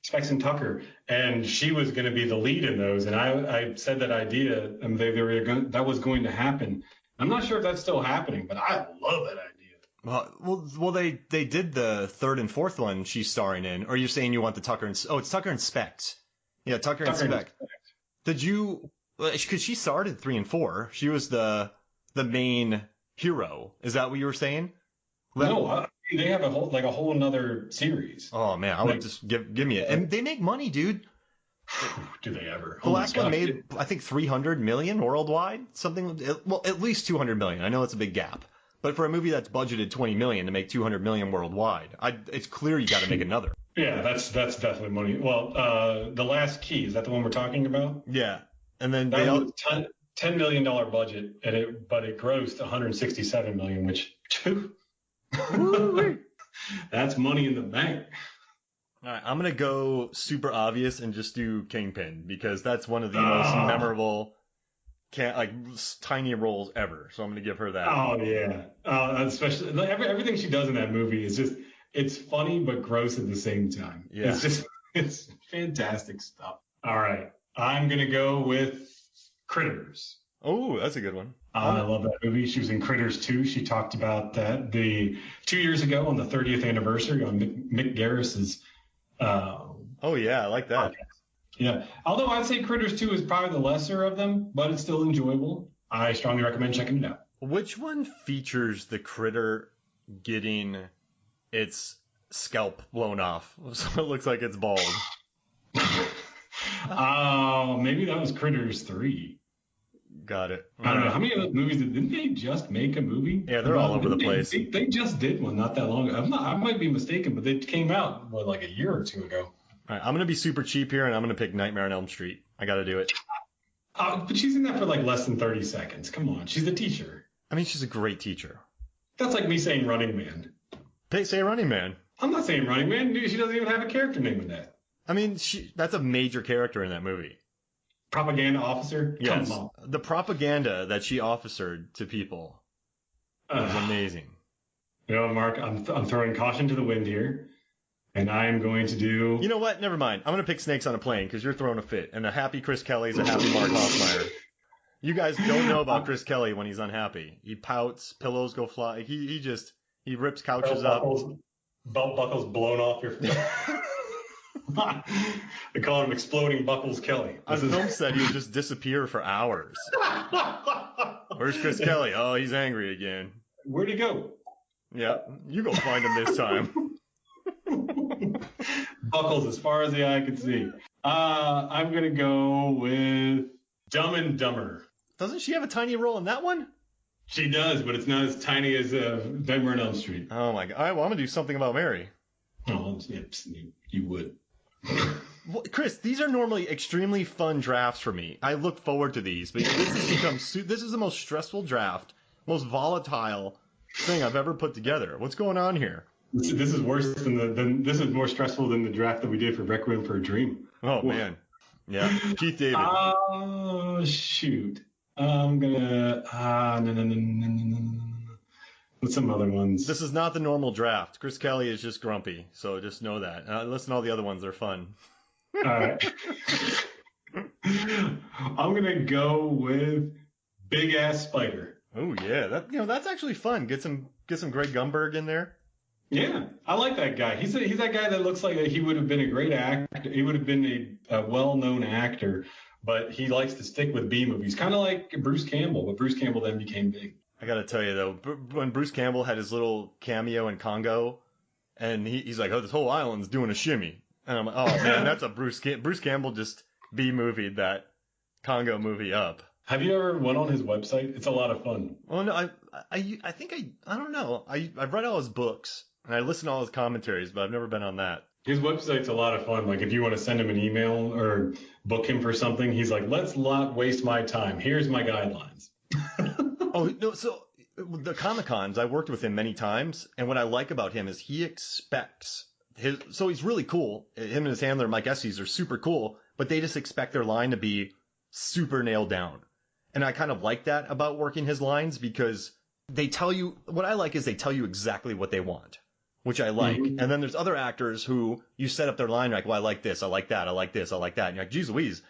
Specs and Tucker. And she was going to be the lead in those. And I said that idea, and that was going to happen. I'm not sure if that's still happening, but I love that idea. Well, they did the third and fourth one she's starring in. Or you're saying you want the Tucker and... Oh, it's Tucker and Specs. Yeah, Tucker and Specs. Did you... Because she starred in 3 and 4. She was the main hero. Is that what you were saying? No, they have a whole another series. Oh, man. I would just give me it. And they make money, dude. Do they ever? The last one made, I think, 300 million worldwide. Something... Well, at least 200 million. I know it's a big gap. But for a movie that's budgeted 20 million to make 200 million worldwide, it's clear you got to make another. Yeah, that's definitely money. Well, The Last Key, is that the one we're talking about? Yeah, and then that was $10 million budget, but it grossed 167 million, which that's money in the bank. All right, I'm gonna go super obvious and just do Kingpin because that's one of the most memorable. Tiny roles ever, so I'm gonna give her that. Oh yeah, especially everything she does in that movie is it's funny but gross at the same time. Yeah, it's fantastic stuff. All right, I'm gonna go with Critters. Oh, that's a good one. I love that movie. She was in Critters 2. She talked about that 2 years ago on the 30th anniversary on Mick Garris's. Oh yeah, I like that. Podcast. Yeah, although I'd say Critters 2 is probably the lesser of them, but it's still enjoyable. I strongly recommend checking it out. Which one features the critter getting its scalp blown off so it looks like it's bald? Maybe that was Critters 3. Got it. I don't know. How many of those movies didn't they just make a movie? Yeah, they're all over the place. They just did one not that long ago. I might be mistaken, but they came out like a year or two ago. All right, I'm going to be super cheap here, and I'm going to pick Nightmare on Elm Street. I got to do it. But she's in that for less than 30 seconds. Come on. She's the teacher. I mean, she's a great teacher. That's like me saying Running Man. Say Running Man. I'm not saying Running Man. Dude, she doesn't even have a character name in that. I mean, that's a major character in that movie. Propaganda officer? Yes. Come on. The propaganda that she officered to people was amazing. You know, Mark, I'm throwing caution to the wind here. And I'm going to do... You know what? Never mind. I'm going to pick Snakes on a Plane because you're throwing a fit. And a happy Chris Kelly is a happy Mark Hoffmeyer. You guys don't know about Chris Kelly when he's unhappy. He pouts, pillows go fly. He rips couches up. Belt buckles blown off your face. They call him Exploding Buckles Kelly. On film set, he would just disappear for hours. Where's Chris Kelly? Oh, he's angry again. Where'd he go? Yeah, you go find him this time. Buckles as far as the eye can see. I'm going to go with Dumb and Dumber. Doesn't she have a tiny role in that one? She does, but it's not as tiny as Nightmare on Elm Street. Oh, my God. All right, well, I'm going to do Something About Mary. Oh, you would. Well, Chris, these are normally extremely fun drafts for me. I look forward to these, but this is the most stressful draft, most volatile thing I've ever put together. What's going on here? This is worse this is more stressful than the draft that we did for Requiem for a Dream. Oh, man. Yeah. Keith David. Oh, shoot. I'm gonna, no, no, no, no, no, no, no, no. What's some other ones? This is not the normal draft. Chris Kelly is just grumpy, so just know that. Listen to all the other ones; they're fun. All right. I'm gonna go with Big Ass Spider. Oh yeah, that's actually fun. Get some Greg Gumberg in there. Yeah, I like that guy. He's that guy that looks like he would have been a great actor. He would have been a well-known actor, but he likes to stick with B movies, kind of like Bruce Campbell. But Bruce Campbell then became big. I gotta tell you though, when Bruce Campbell had his little cameo in Congo, and he's like, "Oh, this whole island's doing a shimmy," and I'm like, "Oh man, that's a Bruce Campbell just B movied that Congo movie up." Have you ever went on his website? It's a lot of fun. Well, no, I think I don't know. I've read all his books and I listen to all his commentaries, but I've never been on that. His website's a lot of fun. Like if you want to send him an email or book him for something, he's like, "Let's not waste my time. Here's my guidelines." Oh no, so the Comic Cons, I worked with him many times, and what I like about him is he expects so he's really cool. Him and his handler Mike Estes are super cool, but they just expect their line to be super nailed down. And I kind of like that about working his lines because they tell you, what I like is they tell you exactly what they want, which I like. Mm-hmm. And then there's other actors who you set up their line like, well, I like this, I like that, I like this, I like that. And you're like, geez Louise.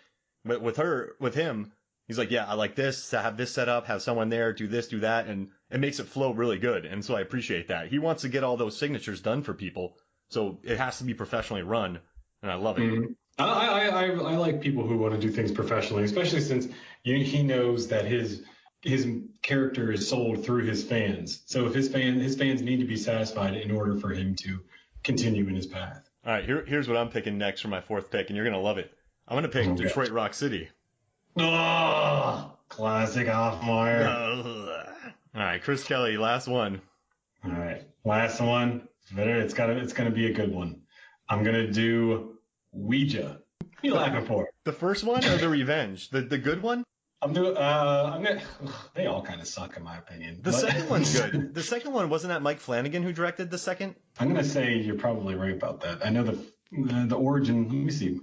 But with him, he's like, yeah, I like this, to have this set up, have someone there, do this, do that. And it makes it flow really good. And so I appreciate that. He wants to get all those signatures done for people. So it has to be professionally run. And I love it. Mm-hmm. I like people who want to do things professionally, especially since he knows that his character is sold through his fans. So if his fans need to be satisfied in order for him to continue in his path. All right, here's what I'm picking next for my fourth pick, and you're gonna love it. I'm gonna pick Detroit Rock City. Oh, classic Hoffmeyer. All right, Chris Kelly, last one. All right, last one. It's gonna be a good one. I'm gonna do Ouija. What are you laughing for? The first one or the Revenge? The good one? They all kind of suck in my opinion. The second one's good. The second one, wasn't that Mike Flanagan who directed the second? I'm gonna say you're probably right about that. I know the origin. Let me see.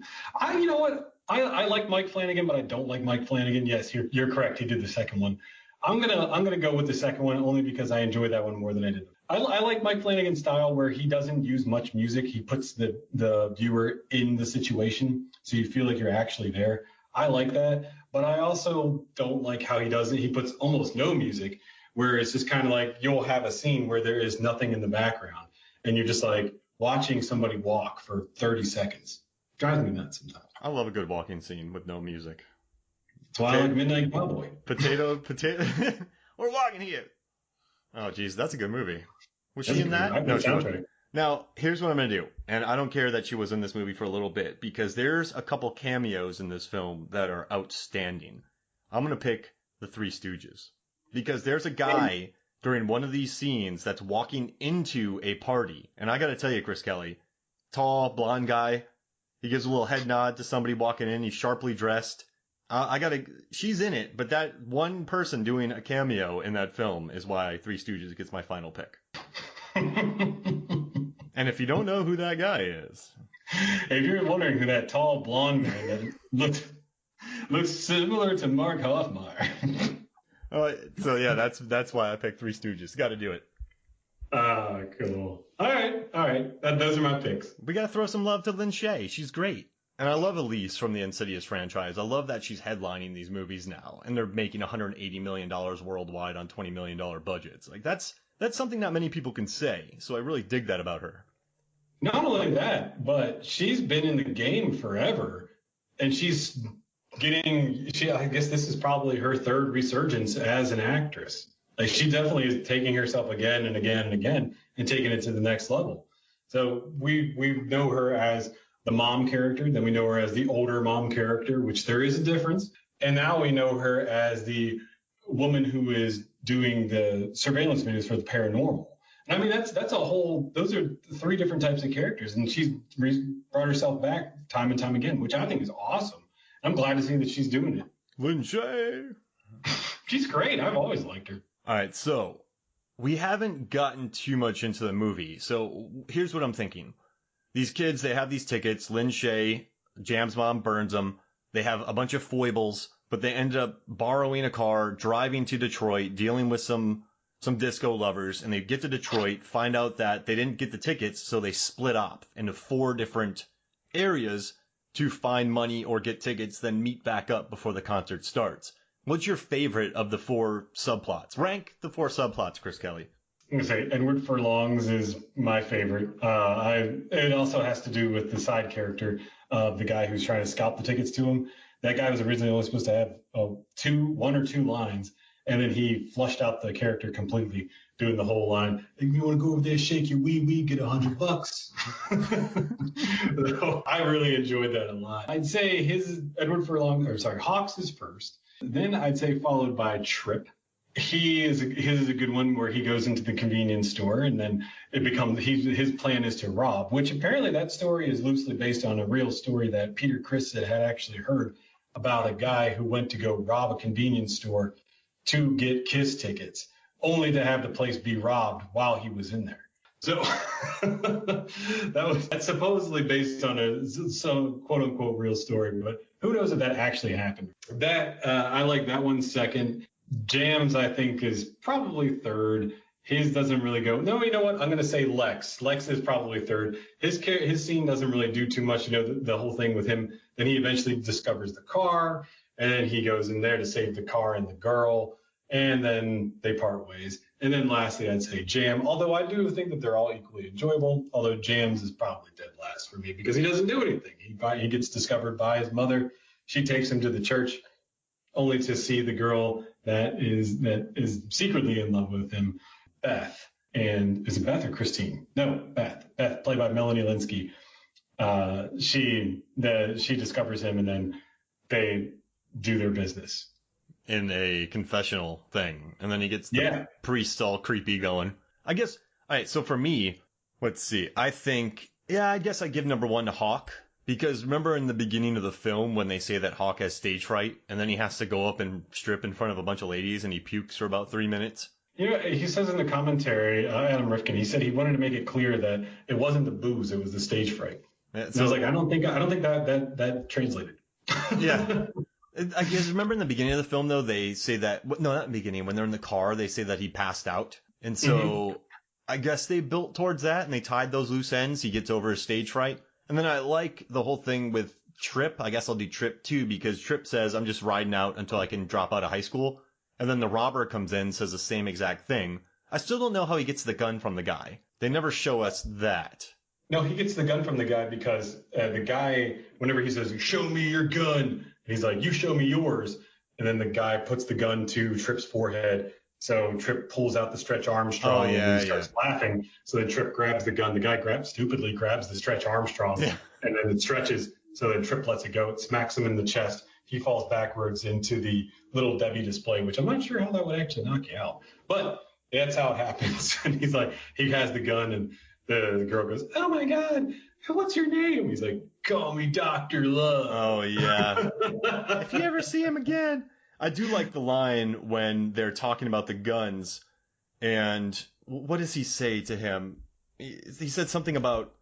You know what? I like Mike Flanagan, but I don't like Mike Flanagan. Yes, you're correct. He did the second one. I'm gonna go with the second one only because I enjoyed that one more than I did. I like Mike Flanagan's style where he doesn't use much music. He puts the viewer in the situation, so you feel like you're actually there. I like that, but I also don't like how he does it. He puts almost no music, where it's just kind of like you'll have a scene where there is nothing in the background, and you're just like watching somebody walk for 30 seconds. Drives me nuts sometimes. I love a good walking scene with no music. That's why I like Midnight Cowboy. Potato. We're walking here. Oh, geez, that's a good movie. Was she in that? No, she wasn't. Now, here's what I'm going to do. And I don't care that she was in this movie for a little bit, because there's a couple cameos in this film that are outstanding. I'm going to pick the Three Stooges. Because there's a guy during one of these scenes that's walking into a party. And I got to tell you, Chris Kelly, tall, blonde guy. He gives a little head nod to somebody walking in. He's sharply dressed. She's in it, but that one person doing a cameo in that film is why Three Stooges gets my final pick. And if you don't know who that guy is, if you're wondering who that tall blonde man that looks similar to Mark Hoffmeyer. So yeah, that's why I picked Three Stooges. Got to do it. Ah, cool. All right. Those are my picks. We got to throw some love to Lin Shaye. She's great. And I love Elise from the Insidious franchise. I love that she's headlining these movies now, and they're making $180 million worldwide on $20 million budgets. Like that's something not many people can say. So I really dig that about her. Not only that, but she's been in the game forever, and she's I guess this is probably her third resurgence as an actress. Like she definitely is taking herself again and again and again and taking it to the next level. So we know her as the mom character, then we know her as the older mom character, which there is a difference. And now we know her as the woman who is doing the surveillance videos for the paranormal. And I mean, those are three different types of characters. And she's brought herself back time and time again, which I think is awesome. I'm glad to see that she's doing it. Lin Shaye. She's great. I've always liked her. All right. So we haven't gotten too much into the movie. So here's what I'm thinking. These kids, they have these tickets. Lin Shaye, Jam's mom burns them. They have a bunch of foibles, but they end up borrowing a car, driving to Detroit, dealing with some disco lovers, and they get to Detroit, find out that they didn't get the tickets, so they split up into 4 different areas to find money or get tickets, then meet back up before the concert starts. What's your favorite of the 4 subplots? Rank the 4 subplots, Chris Kelly. I'm gonna say Edward Furlong's is my favorite. It also has to do with the side character of the guy who's trying to scalp the tickets to him. That guy was originally only supposed to have 1 or 2 lines, and then he flushed out the character completely, doing the whole line. If you want to go over there, shake your wee, get $100. So I really enjoyed that a lot. I'd say Hawks is first. Then I'd say followed by Trip. His is a good one where he goes into the convenience store and then his plan is to rob, which apparently that story is loosely based on a real story that Peter Criss had actually heard about a guy who went to go rob a convenience store to get Kiss tickets, only to have the place be robbed while he was in there. So that's supposedly based on some quote unquote real story, but who knows if that actually happened. I like that one second. Jam's, I think, is probably third. His doesn't really go. No, you know what? I'm going to say Lex. Lex is probably third. His scene doesn't really do too much. The whole thing with him. Then he eventually discovers the car, and then he goes in there to save the car and the girl, and then they part ways. And then lastly, I'd say Jam. Although I do think that they're all equally enjoyable. Although Jam's is probably dead last for me because he doesn't do anything. He gets discovered by his mother. She takes him to the church, only to see the girl that is secretly in love with him, Beth. And is it Beth or Christine? No, Beth. Beth, played by Melanie Linsky. She discovers him, and then they do their business in a confessional thing, and then he gets the priest all creepy going. I guess. All right. So for me, let's see. I guess I give number 1 to Hawk. Because remember in the beginning of the film when they say that Hawk has stage fright and then he has to go up and strip in front of a bunch of ladies and he pukes for about 3 minutes? He says in the commentary, Adam Rifkin, he said he wanted to make it clear that it wasn't the booze, it was the stage fright. Yeah, so I was like, I don't think that translated. Yeah. I guess remember in the beginning of the film though, they say that, no, not in the beginning, when they're in the car, they say that he passed out. And so I guess they built towards that and they tied those loose ends. He gets over his stage fright. And then I like the whole thing with Trip. I guess I'll do Trip too, because Trip says, I'm just riding out until I can drop out of high school. And then the robber comes in, says the same exact thing. I still don't know how he gets the gun from the guy. They never show us that. No, he gets the gun from the guy because the guy, whenever he says, show me your gun, he's like, you show me yours. And then the guy puts the gun to Trip's forehead. So Trip pulls out the Stretch Armstrong and he starts laughing. So then Trip grabs the gun. The guy stupidly grabs the Stretch Armstrong and then it stretches. So then Trip lets it go. It smacks him in the chest. He falls backwards into the Little Debbie display, which I'm not sure how that would actually knock you out. But that's how it happens. And he's like, he has the gun and the girl goes, oh my God, what's your name? He's like, call me Dr. Love. Oh, yeah. If you ever see him again. I do like the line when they're talking about the guns, and what does he say to him? He said something about,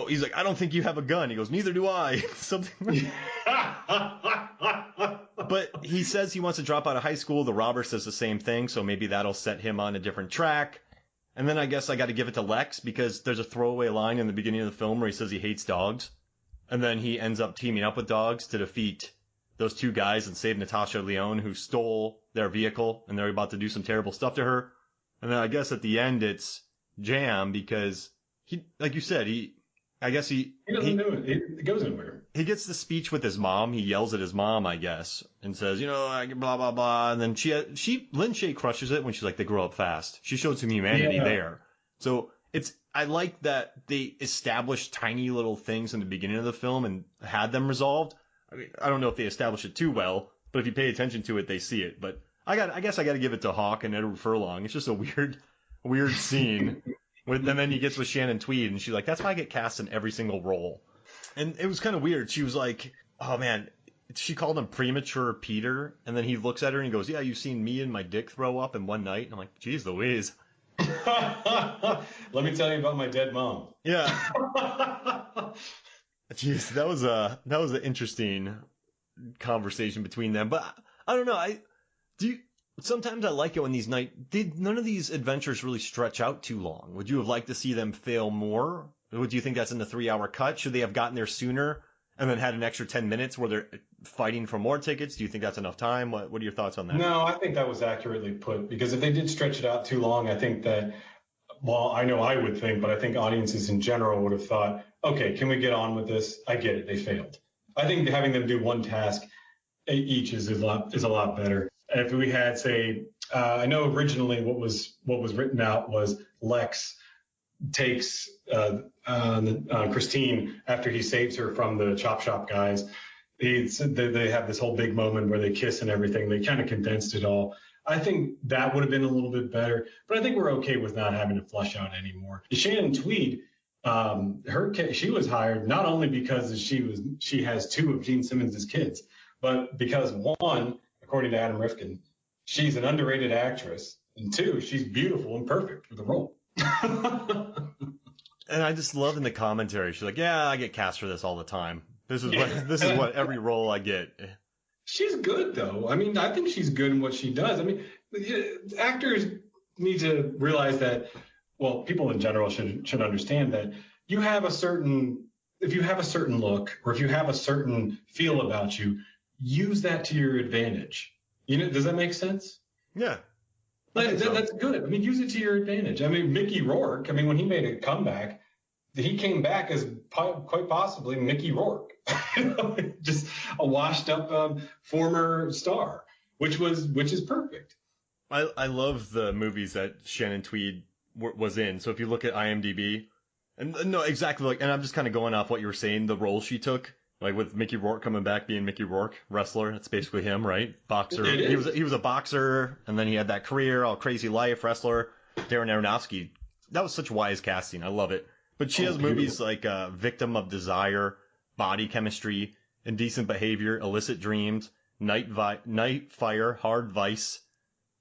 he's like, I don't think you have a gun. He goes, neither do I. Something. But he says he wants to drop out of high school. The robber says the same thing, so maybe that'll set him on a different track. And then I guess I got to give it to Lex because there's a throwaway line in the beginning of the film where he says he hates dogs, and then he ends up teaming up with dogs to defeat those 2 guys and save Natasha Lyonne, who stole their vehicle, and they're about to do some terrible stuff to her. And then I guess at the end it's Jam because he, like you said, he doesn't do it. It goes nowhere. He gets the speech with his mom. He yells at his mom, I guess, and says, blah, blah, blah. And then Lin Shaye crushes it when she's like, they grow up fast. She showed some humanity there. So I like that they established tiny little things in the beginning of the film and had them resolved. I mean, I don't know if they establish it too well, but if you pay attention to it, they see it. But I guess I got to give it to Hawk and Edward Furlong. It's just a weird scene. And then he gets with Shannon Tweed, and she's like, that's why I get cast in every single role. And it was kind of weird. She was like, oh man, she called him premature Peter. And then he looks at her and he goes, yeah, you've seen me and my dick throw up in one night. And I'm like, geez Louise. Let me tell you about my dead mom. Yeah. Jeez, that was an interesting conversation between them. But I don't know. Sometimes I like it when none of these adventures really stretch out too long. Would you have liked to see them fail more? Would you think that's in the 3-hour cut? Should they have gotten there sooner and then had an extra 10 minutes where they're fighting for more tickets? Do you think that's enough time? What are your thoughts on that? No, I think that was accurately put, because if they did stretch it out too long, I think that, well, I know I would think, but I think audiences in general would have thought, okay, can we get on with this? I get it. They failed. I think having them do one task each is a lot better. If we had, say, I know originally what was written out was Lex takes Christine after he saves her from the chop shop guys. They have this whole big moment where they kiss and everything. They kind of condensed it all. I think that would have been a little bit better, but I think we're okay with not having to flush out anymore. Shannon Tweed, she was hired not only because she has 2 of Gene Simmons' kids, but because, 1, according to Adam Rifkin, she's an underrated actress, and 2, she's beautiful and perfect for the role. And I just love in the commentary, she's like, yeah, I get cast for this all the time. This is what every role I get. She's good, though. I mean, I think she's good in what she does. I mean, actors need to realize that, well, people in general should understand that if you have a certain look, or if you have a certain feel about you, use that to your advantage. Does that make sense? Yeah. That's good. I mean, use it to your advantage. I mean, Mickey Rourke, when he made a comeback, he came back as quite possibly Mickey Rourke, just a washed up former star, which is perfect. I love the movies that Shannon Tweed was in. So if you look at IMDb, and no, exactly, and I'm just kind of going off what you were saying, the role she took, like with Mickey Rourke coming back being Mickey Rourke, wrestler. That's basically him, right? Boxer. He was a boxer, and then he had that career, all crazy life, wrestler. Darren Aronofsky. That was such wise casting. I love it. But she has movies like Victim of Desire, Body Chemistry, Indecent Behavior, Illicit Dreams, Night Fire, Hard Vice,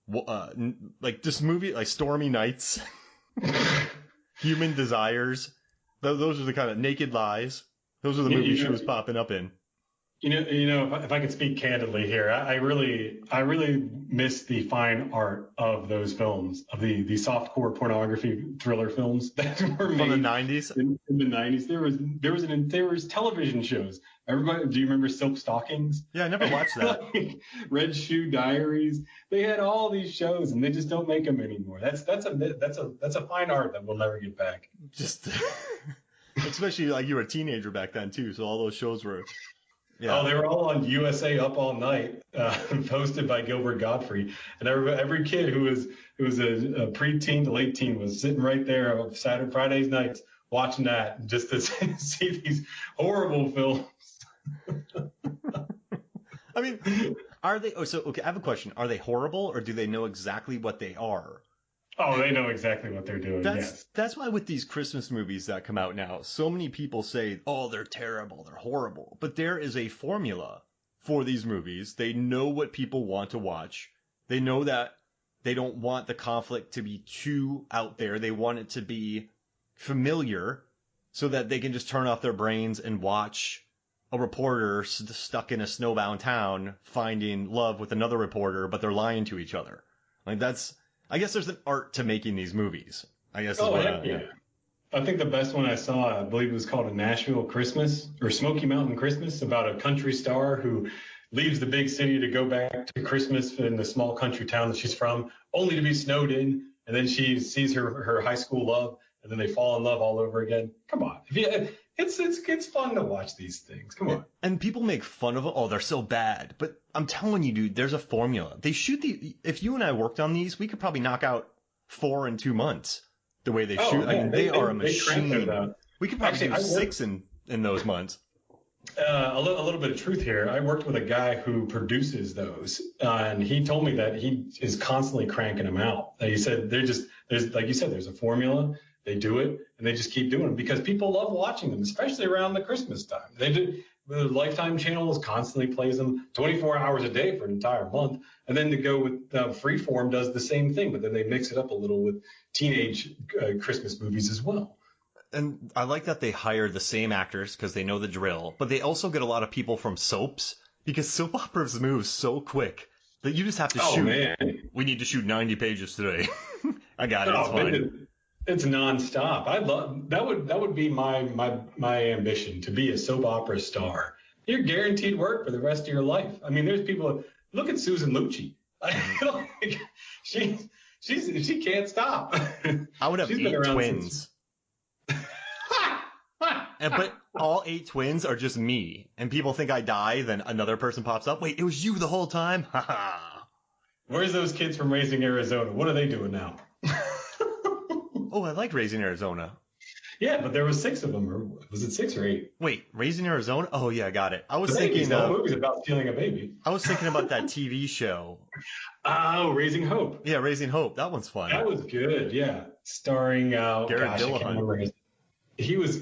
like this movie, like Stormy Nights, Human Desires. Those are the kind of Naked Lies. Those are the movies she was popping up in. If I could speak candidly here, I really miss the fine art of those films, of the softcore pornography thriller films that were made from the 90s. In the 90s, there was television shows. Everybody, do you remember Silk Stockings? Yeah, I never watched that. Red Shoe Diaries. They had all these shows, and they just don't make them anymore. That's a fine art that we'll never get back. Just, especially like you were a teenager back then too, so all those shows were. Yeah. Oh, they were all on USA Up All Night, hosted by Gilbert Gottfried, and every kid who was a preteen to late teen was sitting right there on Fridays nights watching that, just to see these horrible films. I mean, are they? Oh, so okay. I have a question. Are they horrible, or do they know exactly what they are? Oh, they know exactly what they're doing. That's why with these Christmas movies that come out now, so many people say, oh, they're terrible, they're horrible. But there is a formula for these movies. They know what people want to watch. They know that they don't want the conflict to be too out there. They want it to be familiar so that they can just turn off their brains and watch a reporter stuck in a snowbound town finding love with another reporter, but they're lying to each other. Like I guess there's an art to making these movies. I guess. Yeah. I think the best one I saw, I believe it was called A Nashville Christmas or Smoky Mountain Christmas, about a country star who leaves the big city to go back to Christmas in the small country town that she's from, only to be snowed in. And then she sees her high school love, and then they fall in love all over again. Come on. It's fun to watch these things. Come on. And people make fun of them. Oh, they're so bad. But I'm telling you, dude, there's a formula. They shoot if you and I worked on these, we could probably knock out 4 in 2 months the way they shoot. I mean, they are a machine. We could probably do 6 in those months. A little bit of truth here. I worked with a guy who produces those, and he told me that he is constantly cranking them out. He said there's like you said, there's a formula. They do it, and they just keep doing it because people love watching them, especially around the Christmas time. The Lifetime channel constantly plays them 24 hours a day for an entire month. And then to go with Freeform does the same thing, but then they mix it up a little with teenage Christmas movies as well. And I like that they hire the same actors because they know the drill, but they also get a lot of people from soaps because soap operas move so quick that you just have to shoot. Man. We need to shoot 90 pages today. I got it. It's fine. It's nonstop. I love that. Would be my ambition, to be a soap opera star. You're guaranteed work for the rest of your life. I mean, there's people. Look at Susan Lucci. She can't stop. I would have 8 twins. But all 8 twins are just me. And people think I die, then another person pops up. Wait, it was you the whole time? Where's those kids from Raising Arizona? What are they doing now? Oh, I like Raising Arizona. Yeah, but there was 6 of them. Or was it 6 or 8? Wait, Raising Arizona? Oh, yeah, I got it. I was thinking the whole movie's about stealing a baby. I was thinking about that TV show. Oh, Raising Hope. Yeah, Raising Hope. That one's fun. That was good. Yeah, starring Garrett Dillahunt. I can't remember his. He was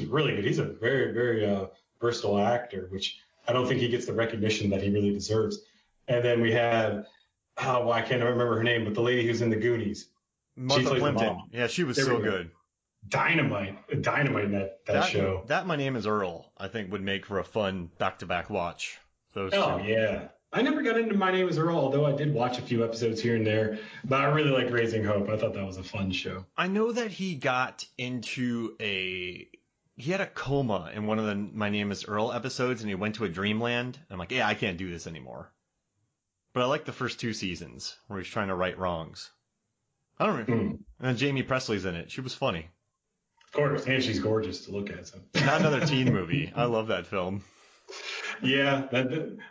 really good. He's a very, very versatile actor, which I don't think he gets the recognition that he really deserves. And then we have, I can't remember her name, but the lady who's in the Goonies. Martha Plimpton. Yeah, she was so good. Dynamite in that show. That My Name is Earl, I think, would make for a fun back-to-back watch. Those two. Yeah. I never got into My Name is Earl, although I did watch a few episodes here and there. But I really liked Raising Hope. I thought that was a fun show. I know that he got into he had a coma in one of the My Name is Earl episodes, and he went to a dreamland. And I'm like, yeah, I can't do this anymore. But I like the first 2 seasons where he's trying to right wrongs. I don't remember. And Jamie Presley's in it. She was funny. Of course, and she's gorgeous to look at. So. Not another teen movie. I love that film. Yeah,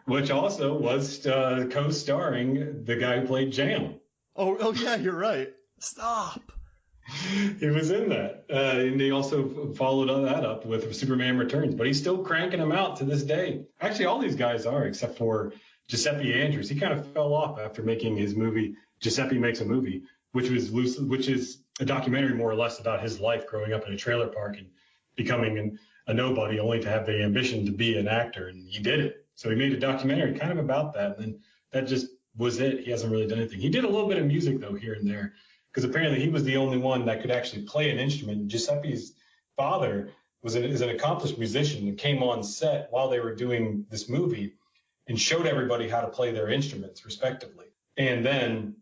which also was co-starring the guy who played Jam. Oh yeah, you're right. Stop. He was in that. And they also followed that up with Superman Returns. But he's still cranking them out to this day. Actually, all these guys are, except for Giuseppe Andrews. He kind of fell off after making his movie, Giuseppe Makes a Movie, which is a documentary more or less about his life growing up in a trailer park and becoming a nobody, only to have the ambition to be an actor. And he did it. So he made a documentary kind of about that. And then that just was it. He hasn't really done anything. He did a little bit of music, though, here and there, because apparently he was the only one that could actually play an instrument. Giuseppe's father is an accomplished musician and came on set while they were doing this movie and showed everybody how to play their instruments respectively. And then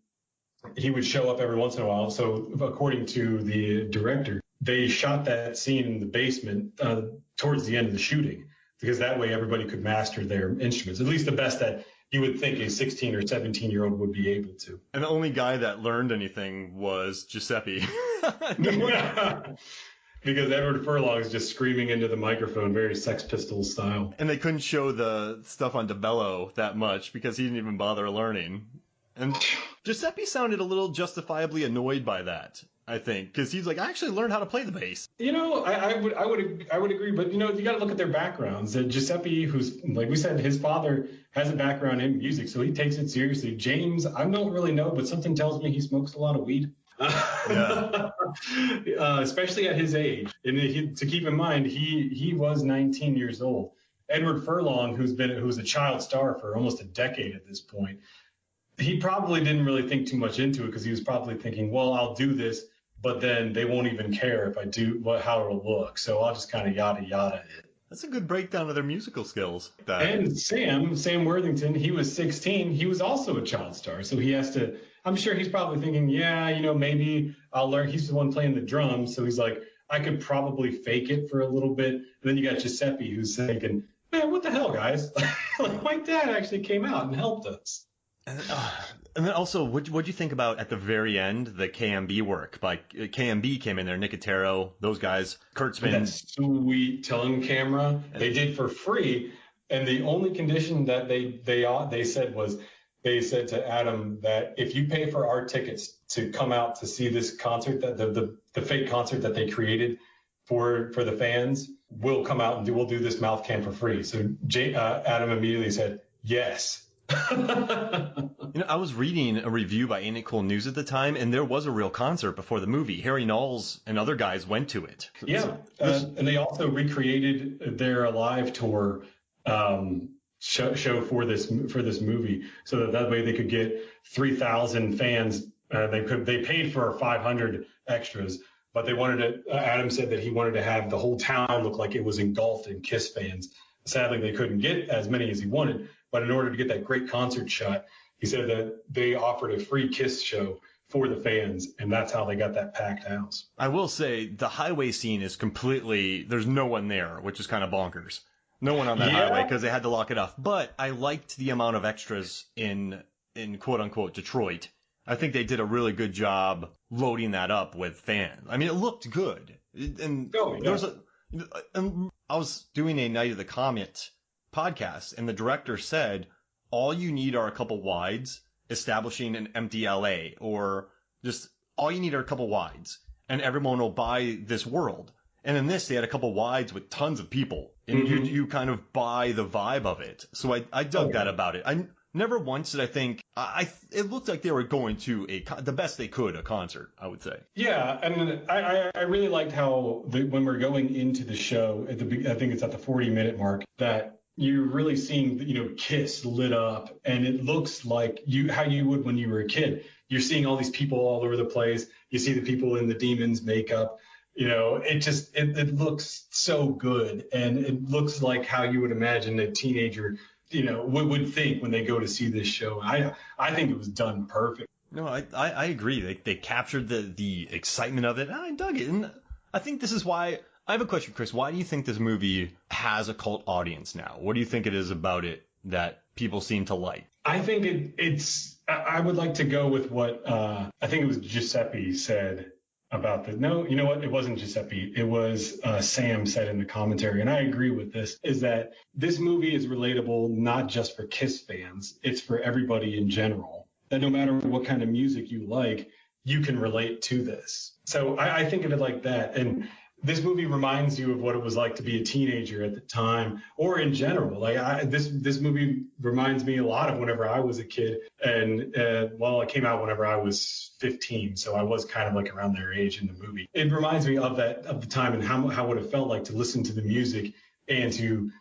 he would show up every once in a while. So according to the director, they shot that scene in the basement towards the end of the shooting, because that way everybody could master their instruments, at least the best that you would think a 16 or 17-year-old would be able to. And the only guy that learned anything was Giuseppe. Because Edward Furlong is just screaming into the microphone, very Sex Pistols style. And they couldn't show the stuff on DeBello that much because he didn't even bother learning. And Giuseppe sounded a little justifiably annoyed by that, I think, because he's like, I actually learned how to play the bass. You know, I would agree, but you know, you got to look at their backgrounds. Giuseppe, who's, like we said, his father has a background in music, so he takes it seriously. James, I don't really know, but something tells me he smokes a lot of weed. Yeah. Especially at his age. And to keep in mind, he was 19 years old. Edward Furlong, who's a child star for almost a decade at this point, he probably didn't really think too much into it, because he was probably thinking, well, I'll do this, but then they won't even care if I do how it'll look. So I'll just kind of yada yada it. That's a good breakdown of their musical skills. And Sam Worthington, he was 16. He was also a child star. So he has to, I'm sure he's probably thinking, yeah, you know, maybe I'll learn. He's the one playing the drums. So he's like, I could probably fake it for a little bit. And then you got Giuseppe, who's thinking, man, what the hell, guys? Like, my dad actually came out and helped us. And then also, what'd you think about at the very end, the KMB work? Like, KMB came in there, Nicotero, those guys, Kurtzman. That sweet tone camera they did for free. And the only condition that they said was, they said to Adam that if you pay for our tickets to come out to see this concert, that the fake concert that they created for the fans, we'll come out and we'll do this mouth cam for free. So Adam immediately said, yes. I was reading a review by Ain't It Cool News at the time, and there was a real concert before the movie. Harry Knowles and other guys went to it. Yeah, and they also recreated their Alive tour show for this movie, so that way they could get 3,000 fans. They paid for 500 extras, but they wanted to. Adam said that he wanted to have the whole town look like it was engulfed in Kiss fans. Sadly, they couldn't get as many as he wanted, but in order to get that great concert shot, he said that they offered a free Kiss show for the fans, and that's how they got that packed house. I will say the highway scene is completely, there's no one there, which is kind of bonkers. No one on that highway because they had to lock it off. But I liked the amount of extras in quote unquote Detroit. I think they did a really good job loading that up with fans. I mean, it looked good. And I was doing a Night of the Comet podcast, and the director said, all you need are a couple wides establishing an empty LA, or just all you need are a couple wides and everyone will buy this world. And in this, they had a couple wides with tons of people, and you kind of buy the vibe of it. So I dug that about it. I never once did I think it looked like they were going to the best they could, a concert, I would say. Yeah, and I really liked how when we're going into the show, I think it's at the 40-minute mark, that you're really seeing, Kiss lit up, and it looks like how you would when you were a kid. You're seeing all these people all over the place. You see the people in the Demons makeup. It looks so good, and it looks like how you would imagine a teenager, would think when they go to see this show. I think it was done perfect. No, I agree. They captured the excitement of it. I dug it, and I think this is why. I have a question, Chris. Why do you think this movie has a cult audience now? What do you think it is about it that people seem to like? I think it's. I would like to go with what I think it was Giuseppe said about this. No, you know what? It wasn't Giuseppe. It was Sam said in the commentary, and I agree with this, is that this movie is relatable not just for Kiss fans. It's for everybody in general. That no matter what kind of music you like, you can relate to this. So I think of it like that. And this movie reminds you of what it was like to be a teenager at the time, or in general. Like this movie reminds me a lot of whenever I was a kid, and it came out whenever I was 15, so I was kind of like around their age in the movie. It reminds me of the time and how what it felt like to listen to the music and to,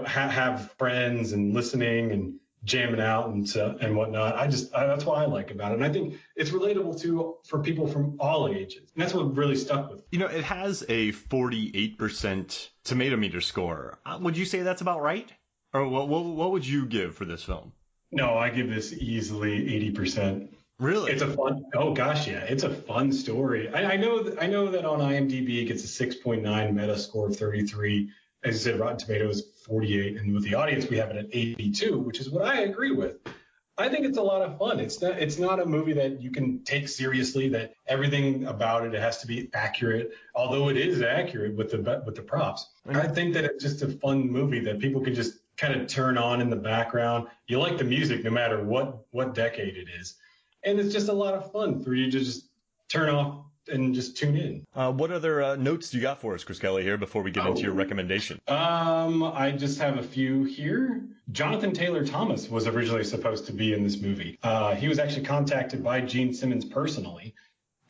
have friends and listening and jamming out and whatnot. That's what I like about it. And I think it's relatable for people from all ages. And that's what really stuck with me. It has a 48% tomato meter score. Would you say that's about right? Or what would you give for this film? No, I give this easily 80%. Really? It's it's a fun story. I know that on IMDb it gets a 6.9 meta score of 33. As you said, Rotten Tomatoes 48, and with the audience we have it at 82, which is what I agree with. I think it's a lot of fun. It's not a movie that you can take seriously, that everything about it has to be accurate, although it is accurate with the props. I think that it's just a fun movie that people can just kind of turn on in the background. You like the music no matter what decade it is. And it's just a lot of fun for you to just turn off and just tune in. What other notes do you got for us, Chris Kelly, here before we get into your recommendation? I just have a few here. Jonathan Taylor Thomas was originally supposed to be in this movie. He was actually contacted by Gene Simmons personally,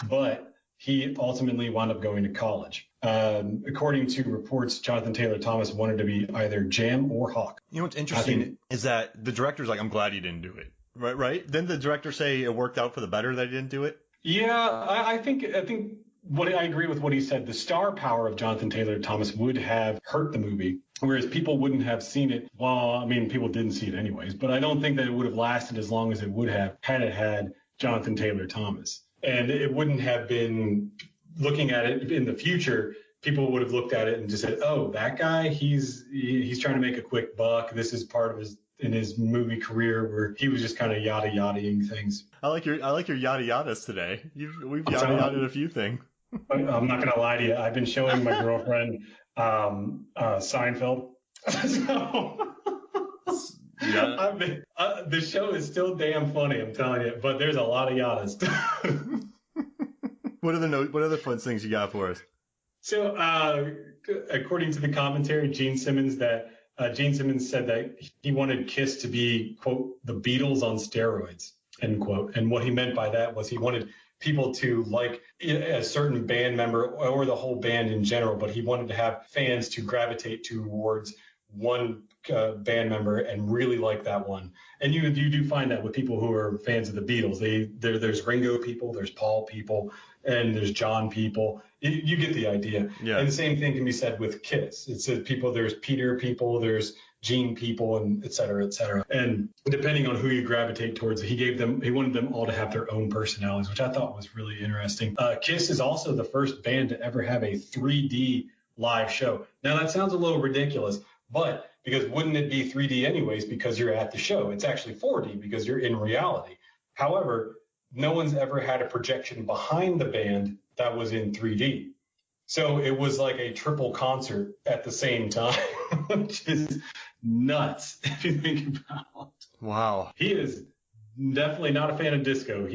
but he ultimately wound up going to college. According to reports, Jonathan Taylor Thomas wanted to be either Jam or Hawk. What's interesting is that the director's like, I'm glad he didn't do it. Right? Didn't the director say it worked out for the better that he didn't do it? Yeah, I think I agree with what he said. The star power of Jonathan Taylor Thomas would have hurt the movie, whereas people wouldn't have seen it. Well, I mean, people didn't see it anyways, but I don't think that it would have lasted as long as it would have had it had Jonathan Taylor Thomas. And it wouldn't have been, looking at it in the future, people would have looked at it and just said, oh, that guy, he's trying to make a quick buck. This is part of his movie career where he was just kind of yada-yadaing things. I like your yada-yadas today. We've yada-yadaed a few things. I'm not going to lie to you. I've been showing my girlfriend Seinfeld. The show is still damn funny, I'm telling you, but there's a lot of yadas. What other fun things you got for us? So, according to the commentary, Gene Simmons, that Gene Simmons said that he wanted Kiss to be, quote, the Beatles on steroids, end quote. And what he meant by that was he wanted people to like a certain band member or the whole band in general, but he wanted to have fans to gravitate towards one band member and really like that one. And you do find that with people who are fans of the Beatles. There's Ringo people, there's Paul people, and there's John people. You get the idea. Yeah. And the same thing can be said with Kiss. It's people. There's Peter people, there's Gene people, and et cetera, et cetera. And depending on who you gravitate towards, he wanted them all to have their own personalities, which I thought was really interesting. Kiss is also the first band to ever have a 3D live show. Now that sounds a little ridiculous, but because wouldn't it be 3D anyways because you're at the show? It's actually 4D because you're in reality. However, no one's ever had a projection behind the band that was in 3D. So it was like a triple concert at the same time, which is nuts if you think about it. Wow. He is definitely not a fan of disco. If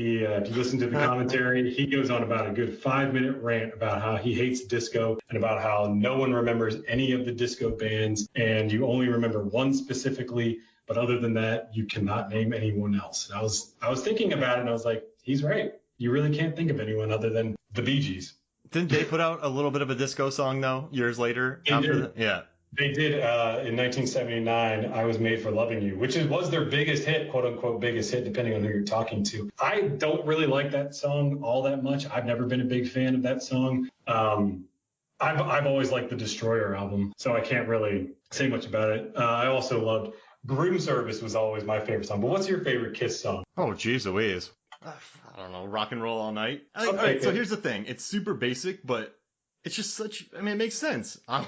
you listen to the commentary, he goes on about a good 5-minute rant about how he hates disco and about how no one remembers any of the disco bands and you only remember one specifically. But other than that, you cannot name anyone else. And I was thinking about it and I was like, he's right. You really can't think of anyone other than the Bee Gees. Didn't they put out a little bit of a disco song though, years later? Yeah. They did in 1979, I Was Made for Loving You, which was their biggest hit, quote unquote, biggest hit, depending on who you're talking to. I don't really like that song all that much. I've never been a big fan of that song. I've always liked the Destroyer album, so I can't really say much about it. I also loved Groom Service was always my favorite song. But what's your favorite Kiss song? Oh, geez Louise. I don't know. Rock and Roll All Night. All right, so here's the thing. It's super basic, but it's just it makes sense. I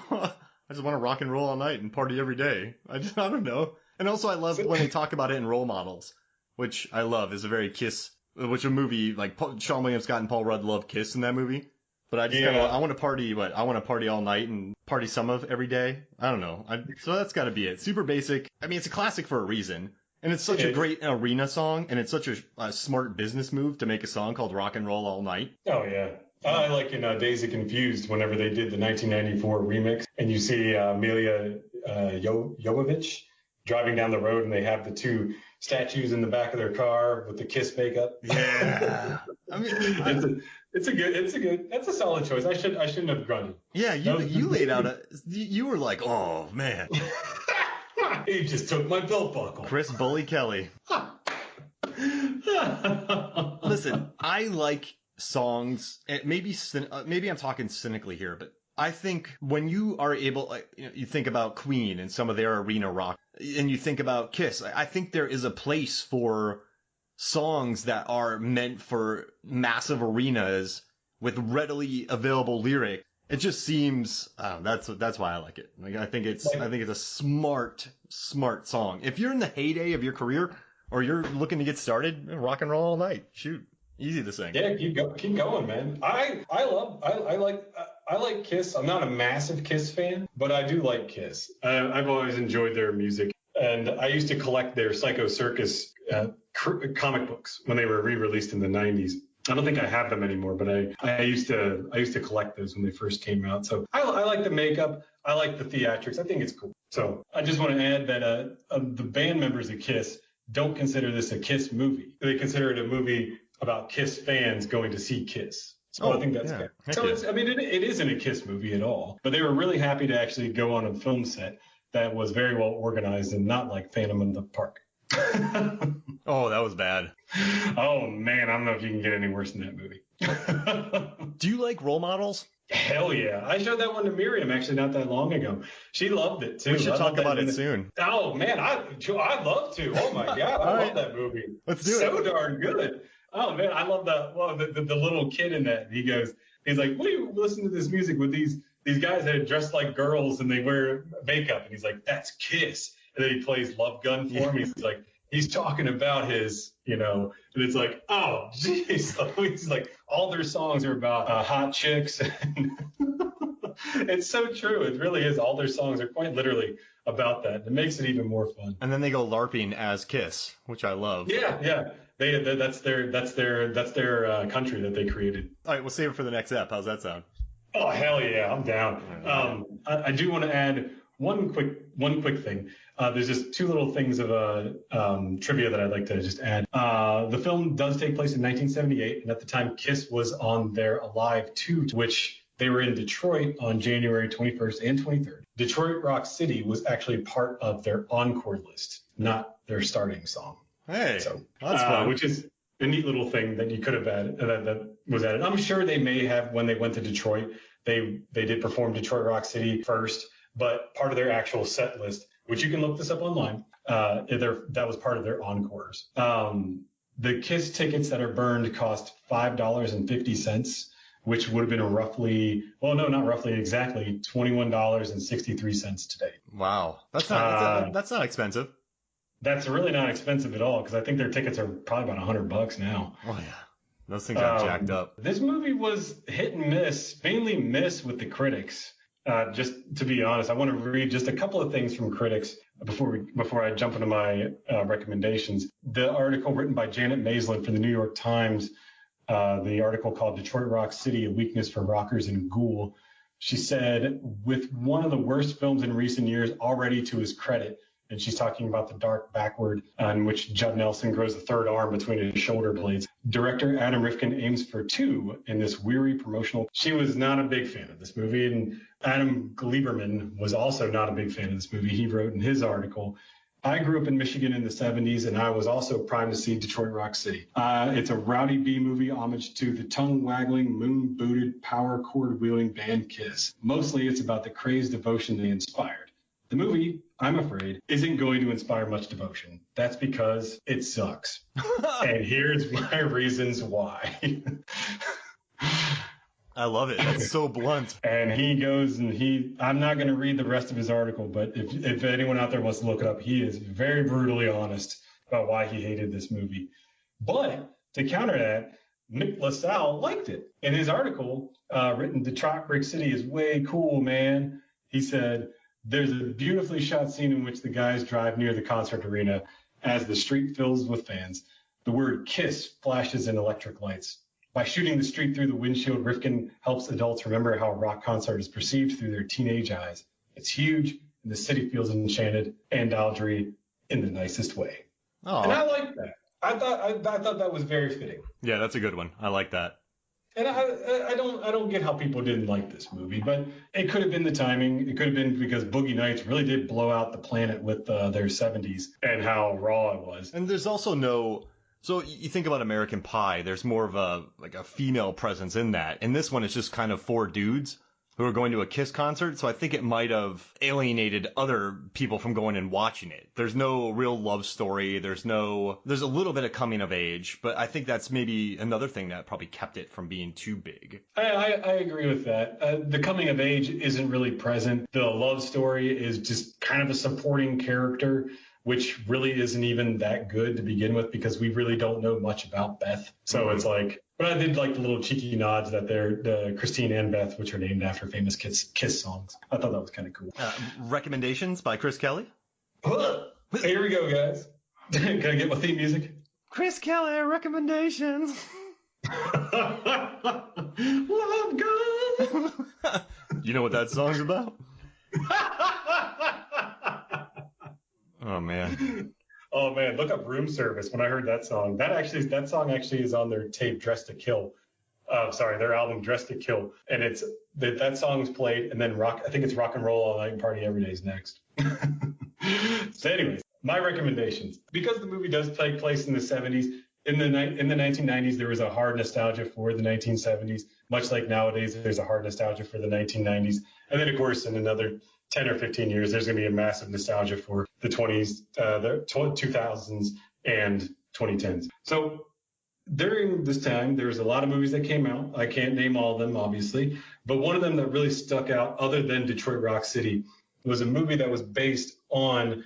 just want to rock and roll all night and party every day. I don't know. And also I love when they talk about it in Role Models, which I love is a very Kiss, which a movie like Sean William Scott and Paul Rudd love Kiss in that movie. But I just I want to party, I want to party all night and party some of every day. I don't know. So that's got to be it. Super basic. I mean, it's a classic for a reason. And it's such a great arena song, and it's such a smart business move to make a song called Rock and Roll All Night. Oh, yeah. I like in Dazed and Confused, whenever they did the 1994 remix, and you see Amelia Jovovich driving down the road, and they have the two statues in the back of their car with the Kiss makeup. Yeah. I mean, that's a solid choice. I shouldn't have grunted. Yeah, you laid out you were like, oh, man. He just took my belt buckle. Chris Bully Kelly. Listen, I like songs. Maybe I'm talking cynically here, but I think when you are able, you think about Queen and some of their arena rock, and you think about Kiss, I think there is a place for songs that are meant for massive arenas with readily available lyrics. It just seems that's why I like it. Like I think it's a smart song. If you're in the heyday of your career or you're looking to get started, rock and roll all night. Shoot, easy to sing. Yeah, keep going, man. I like Kiss. I'm not a massive Kiss fan, but I do like Kiss. I've always enjoyed their music, and I used to collect their Psycho Circus comic books when they were re-released in the 90s. I don't think I have them anymore, but I used to collect those when they first came out. So I like the makeup. I like the theatrics. I think it's cool. So I just want to add that the band members of Kiss don't consider this a Kiss movie. They consider it a movie about Kiss fans going to see Kiss. So I think that's good. So it isn't a Kiss movie at all. But they were really happy to actually go on a film set that was very well organized and not like Phantom in the Park. Oh, that was bad. Oh, man. I don't know if you can get any worse than that movie. Do you like Role Models? Hell yeah. I showed that one to Miriam actually not that long ago. She loved it, too. We should talk about it soon. Oh, man. I'd love to. Oh, my God. I love that movie. Let's do it. So darn good. Oh, man. I love the little kid in that. He's like, what do you listen to this music with these guys that are dressed like girls and they wear makeup? And he's like, that's Kiss. And then he plays Love Gun for him. He's like, he's talking about his, and it's like, oh, geez. He's like, all their songs are about hot chicks. It's so true. It really is. All their songs are quite literally about that. It makes it even more fun. And then they go LARPing as Kiss, which I love. Yeah. That's their country that they created. All right, we'll save it for the next ep. How's that sound? Oh, hell yeah. I'm down. I do want to add one quick thing. There's just two little things of trivia that I'd like to just add. The film does take place in 1978, and at the time, Kiss was on their Alive 2, which they were in Detroit on January 21st and 23rd. Detroit Rock City was actually part of their encore list, not their starting song. Hey, so that's fun. Which is a neat little thing that you could have added, that was added. I'm sure they may have, when they went to Detroit, they did perform Detroit Rock City first, but part of their actual set list, which you can look this up online, that was part of their encores. The Kiss tickets that are burned cost $5.50, which would have been roughly, well, no, not roughly, exactly $21.63 today. Wow, that's not expensive. That's really not expensive at all, because I think their tickets are probably about $100 now. Oh yeah, those things got jacked up. This movie was hit and miss, mainly miss with the critics. Just to be honest, I want to read just a couple of things from critics before I jump into my recommendations. The article written by Janet Maslin for the New York Times, the article called "Detroit Rock City: A Weakness for Rockers and Ghoul." She said, with one of the worst films in recent years already to his credit, and she's talking about the dark backward in which Judd Nelson grows a third arm between his shoulder blades. Director Adam Rifkin aims for 2 in this weary promotional. She was not a big fan of this movie, and Adam Gleiberman was also not a big fan of this movie. He wrote in his article, I grew up in Michigan in the 70s, and I was also primed to see Detroit Rock City. It's a rowdy B-movie homage to the tongue-waggling, moon-booted, power chord-wielding band Kiss. Mostly it's about the crazed devotion they inspired. The movie, I'm afraid, isn't going to inspire much devotion. That's because it sucks. And here's my reasons why. I love it. That's so blunt. And he goes and I'm not going to read the rest of his article, but if anyone out there wants to look it up, he is very brutally honest about why he hated this movie. But to counter that, Nick LaSalle liked it. In his article, written, Detroit Brick City is way cool, man. He said, there's a beautifully shot scene in which the guys drive near the concert arena as the street fills with fans. The word Kiss flashes in electric lights. By shooting the street through the windshield, Rifkin helps adults remember how a rock concert is perceived through their teenage eyes. It's huge, and the city feels enchanted and Aldry in the nicest way. Oh. And I like that. I thought that was very fitting. Yeah, that's a good one. I like that. And I don't get how people didn't like this movie, but it could have been the timing. It could have been because Boogie Nights really did blow out the planet with their 70s and how raw it was. And there's also no... So you think about American Pie, there's more of a female presence in that. In this one, it's just kind of 4 dudes who are going to a Kiss concert. So I think it might have alienated other people from going and watching it. There's no real love story. There's a little bit of coming of age, but I think that's maybe another thing that probably kept it from being too big. I agree with that. The coming of age isn't really present. The love story is just kind of a supporting character, which really isn't even that good to begin with because we really don't know much about Beth. So it's like, but I did like the little cheeky nods that they're Christine and Beth, which are named after famous Kiss songs. I thought that was kind of cool. Recommendations by Chris Kelly? Here we go, guys. Can I get my theme music? Chris Kelly, recommendations. Love God. You know what that song's about? Oh man. Oh man, look up Room Service. When I heard that song, that song actually is on their tape Dressed to Kill. Their album Dressed to Kill. And it's that song's played and then I think it's Rock and Roll All Night and Party Every Day's next. So anyways, my recommendations. Because the movie does take place in the 70s, in the 1990s, there was a hard nostalgia for the 1970s. Much like nowadays, there's a hard nostalgia for the 1990s. And then, of course, in another 10 or 15 years, there's going to be a massive nostalgia for the 20s, the 2000s, and 2010s. So during this time, there was a lot of movies that came out. I can't name all of them, obviously, but one of them that really stuck out, other than Detroit Rock City, was a movie that was based on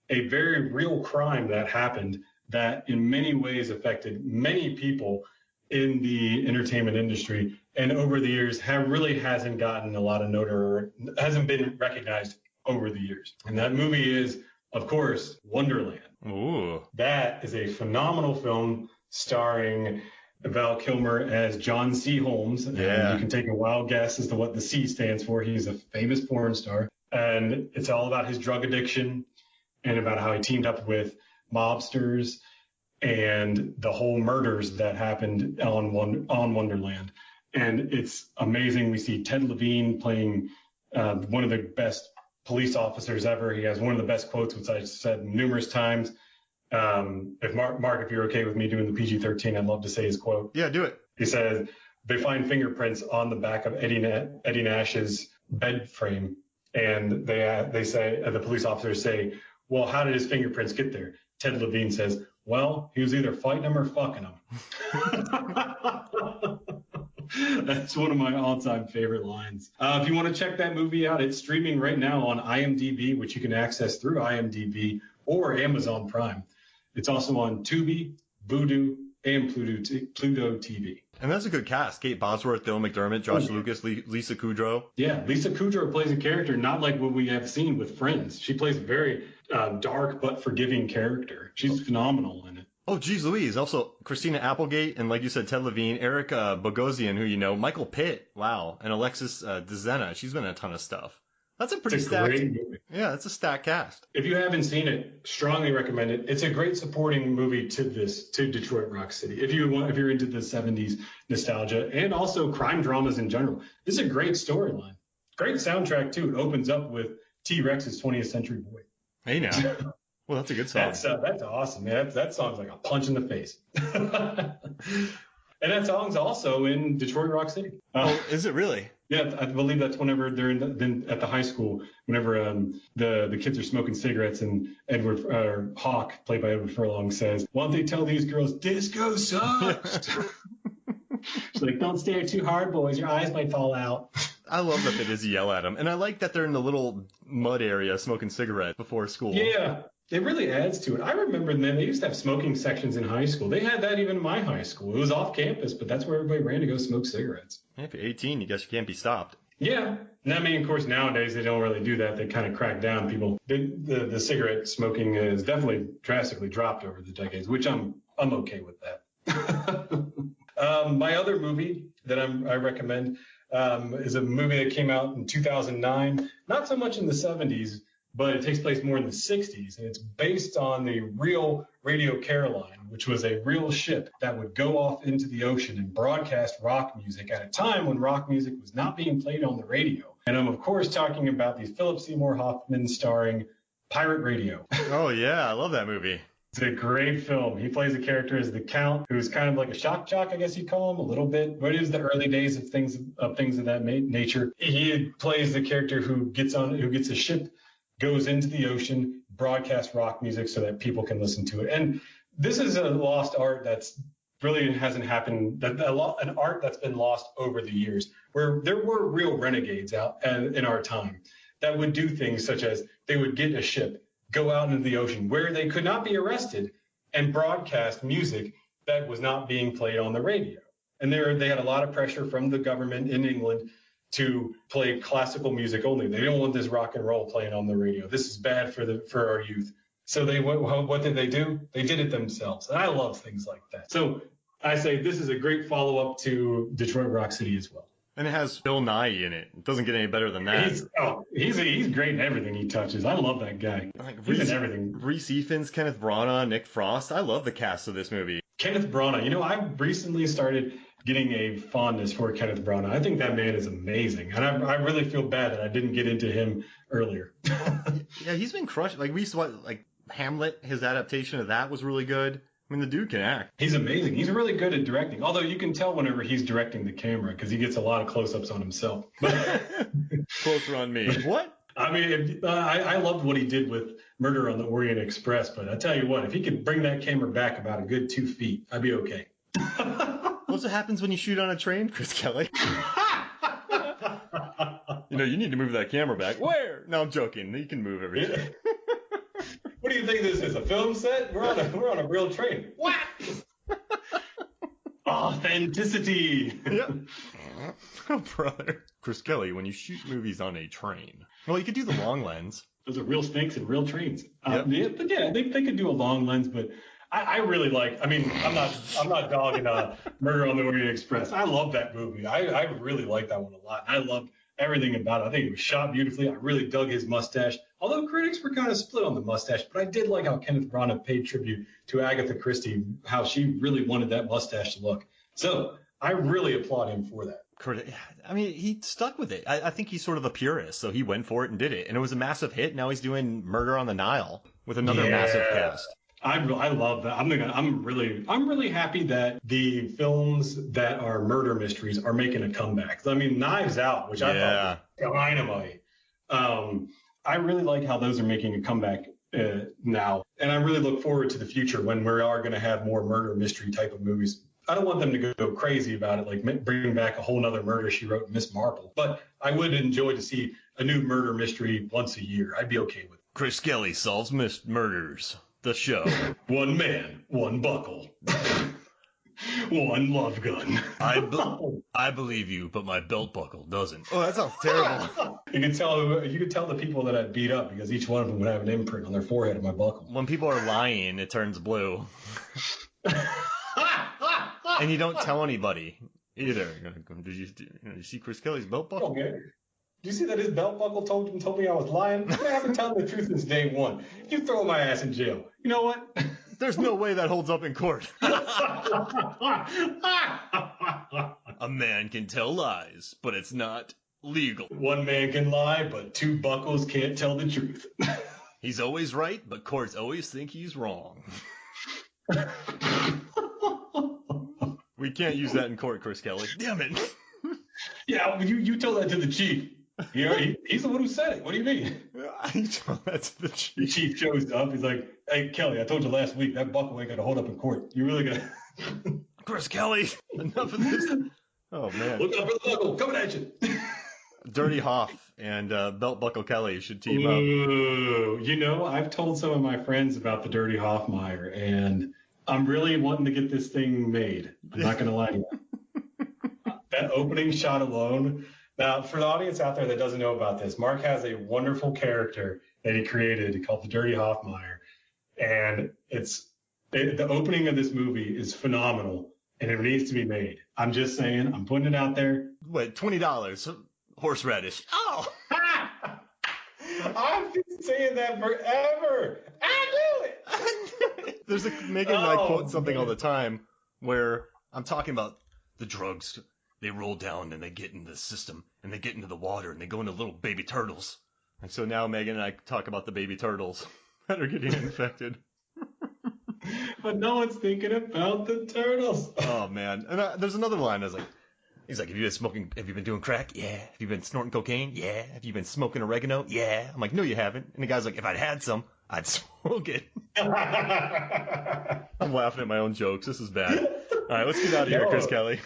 a very real crime that happened that in many ways affected many people in the entertainment industry, and over the years hasn't gotten a lot of notoriety, hasn't been recognized over the years. And that movie is, of course, Wonderland. Ooh. That is a phenomenal film starring Val Kilmer as John C. Holmes. Yeah. And you can take a wild guess as to what the C stands for. He's a famous porn star. And it's all about his drug addiction and about how he teamed up with mobsters and the whole murders that happened on Wonderland. And it's amazing. We see Ted Levine playing one of the best police officers ever. He has one of the best quotes, which I said numerous times. If Mark, if you're okay with me doing the PG-13, I'd love to say his quote. Yeah, do it. He says, they find fingerprints on the back of Eddie Nash's bed frame. And they say, the police officers say, well, how did his fingerprints get there? Ted Levine says, well, he was either fighting him or fucking him. That's one of my all-time favorite lines. If you want to check that movie out, it's streaming right now on IMDb, which you can access through IMDb or Amazon Prime. It's also on Tubi, Vudu, and Pluto TV. And that's a good cast. Kate Bosworth, Dylan McDermott, Josh Lucas, Lisa Kudrow. Yeah, Lisa Kudrow plays a character not like what we have seen with Friends. She plays a very dark but forgiving character. She's phenomenal in it. Oh, geez Louise. Also, Christina Applegate, and like you said, Ted Levine, Eric Bogosian, who you know, Michael Pitt, wow, and Alexis Dezena. She's been in a ton of stuff. That's a pretty stacked movie. Yeah, it's a stacked cast. If you haven't seen it, strongly recommend it. It's a great supporting movie to Detroit Rock City. If you're into the 70s nostalgia and also crime dramas in general, this is a great storyline. Great soundtrack too. It opens up with T-Rex's 20th Century Boy. Hey now. Well, that's a good song. That's awesome, man. That song's like a punch in the face. And that song's also in Detroit Rock City. Oh, is it really? Yeah, I believe that's whenever they're at the high school, whenever the kids are smoking cigarettes and Edward Hawk, played by Edward Furlong, says, why don't they tell these girls disco sucks? She's like, don't stare too hard, boys. Your eyes might fall out. I love that they just yell at them. And I like that they're in the little mud area smoking cigarettes before school. Yeah. It really adds to it. I remember then they used to have smoking sections in high school. They had that even in my high school. It was off campus, but that's where everybody ran to go smoke cigarettes. Yeah, if you're 18, you guess you can't be stopped. Yeah. And I mean, of course, nowadays they don't really do that. They kind of crack down. People, the cigarette smoking has definitely drastically dropped over the decades, which I'm okay with that. My other movie that I recommend is a movie that came out in 2009. Not so much in the 70s. But it takes place more in the 60s, and it's based on the real Radio Caroline, which was a real ship that would go off into the ocean and broadcast rock music at a time when rock music was not being played on the radio. And I'm, of course, talking about the Philip Seymour Hoffman starring Pirate Radio. Oh, yeah, I love that movie. It's a great film. He plays a character as the Count, who's kind of like a shock jock, I guess you'd call him, a little bit. But it was the early days of things of that nature. He plays the character who gets a ship, goes into the ocean, broadcasts rock music so that people can listen to it. And this is a lost art that's really hasn't happened, an art that's been lost over the years, where there were real renegades out in our time that would do things such as they would get a ship, go out into the ocean where they could not be arrested and broadcast music that was not being played on the radio. And they had a lot of pressure from the government in England to play classical music only. They don't want this rock and roll playing on the radio. This is bad for our youth. So what did they do? They did it themselves. And I love things like that. So I say this is a great follow-up to Detroit Rock City as well. And it has Bill Nye in it. It doesn't get any better than that. He's great in everything he touches. I love that guy. He's in everything. Rhys Ifans, Kenneth Branagh, Nick Frost. I love the cast of this movie. Kenneth Branagh. I recently started getting a fondness for Kenneth Branagh. I think that man is amazing. And I really feel bad that I didn't get into him earlier. Yeah, he's been crushed. Like, we saw, Hamlet, his adaptation of that was really good. I mean, the dude can act. He's amazing. He's really good at directing. Although you can tell whenever he's directing the camera because he gets a lot of close-ups on himself. Closer on me. What? I mean, I loved what he did with Murder on the Orient Express. But I tell you what, if he could bring that camera back about a good 2 feet, I'd be okay. What's what happens when you shoot on a train, Chris Kelly? You need to move that camera back. Where? No, I'm joking. You can move everything. What do you think this is? A film set? We're on a real train. What? Authenticity. Yep. Oh, brother. Chris Kelly, when you shoot movies on a train. Well, you could do the long lens. Those are real snakes and real trains. Yep. But yeah, they could do a long lens, but I really I'm not dogging Murder on the Orient Express. I love that movie. I really like that one a lot. I loved everything about it. I think it was shot beautifully. I really dug his mustache, although critics were kind of split on the mustache. But I did like how Kenneth Branagh paid tribute to Agatha Christie, how she really wanted that mustache to look. So I really applaud him for that. I mean, he stuck with it. I think he's sort of a purist, so he went for it and did it. And it was a massive hit. Now he's doing Murder on the Nile with another massive cast. I love that. I'm really happy that the films that are murder mysteries are making a comeback. I mean, Knives Out, which I thought was dynamite. I really like how those are making a comeback now, and I really look forward to the future when we are going to have more murder mystery type of movies. I don't want them to go crazy about it, like bringing back a whole nother Murder, She Wrote, Miss Marple. But I would enjoy to see a new murder mystery once a year. I'd be okay with it. Chris Kelly solves murders. The show. One man, one buckle. One love gun. I believe you, but my belt buckle doesn't. Oh, that sounds terrible. You could tell the people that I'd beat up because each one of them would have an imprint on their forehead of my buckle. When people are lying, it turns blue. And you don't tell anybody either. Did you see Chris Kelly's belt buckle? Okay. Did you see that his belt buckle told me I was lying? I haven't told the truth since day one. You throw my ass in jail. You know what? There's no way that holds up in court. A man can tell lies, but it's not legal. One man can lie, but two buckles can't tell the truth. He's always right, but courts always think he's wrong. We can't use that in court, Chris Kelly. Damn it. Yeah, you told that to the chief. You know, he's the one who said it. What do you mean? I told that to the chief. The chief shows up. He's like, "Hey, Kelly, I told you last week that buckle ain't gonna hold up in court. You really gonna?" Chris Kelly, enough of this. Oh man. Look out for the buckle coming at you. Dirty Hoff and Belt Buckle Kelly should team up. Ooh, you know, I've told some of my friends about the Dirty Hoffmeyer, and I'm really wanting to get this thing made. I'm not gonna lie to you. That opening shot alone. Now, for the audience out there that doesn't know about this, Mark has a wonderful character that he created called the Dirty Hoffmeyer, and the opening of this movie is phenomenal, and it needs to be made. I'm just saying, I'm putting it out there. Wait, $20, horseradish. Oh, I've been saying that forever. I knew it. There's Megan and I quote something all the time where I'm talking about the drugs. They roll down and they get in the system and they get into the water and they go into little baby turtles. And so now Megan and I talk about the baby turtles that are getting infected. But no one's thinking about the turtles. Oh man. And there's another line. He's like, have you been doing crack? Yeah. Have you been snorting cocaine? Yeah. Have you been smoking oregano? Yeah. I'm like, no, you haven't. And the guy's like, if I'd had some, I'd smoke it. I'm laughing at my own jokes. This is bad. All right, let's get out of here, Chris Kelly.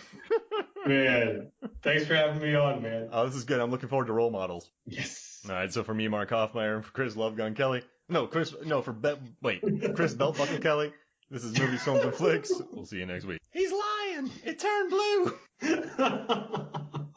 Man, thanks for having me on, man. Oh, this is good. I'm looking forward to role models. Yes. All right, so for me, Mark Hoffmeyer, and for Chris Lovegun Kelly. Chris Belt Buckle Kelly. This is Movies, Films, and Flicks. We'll see you next week. He's lying. It turned blue.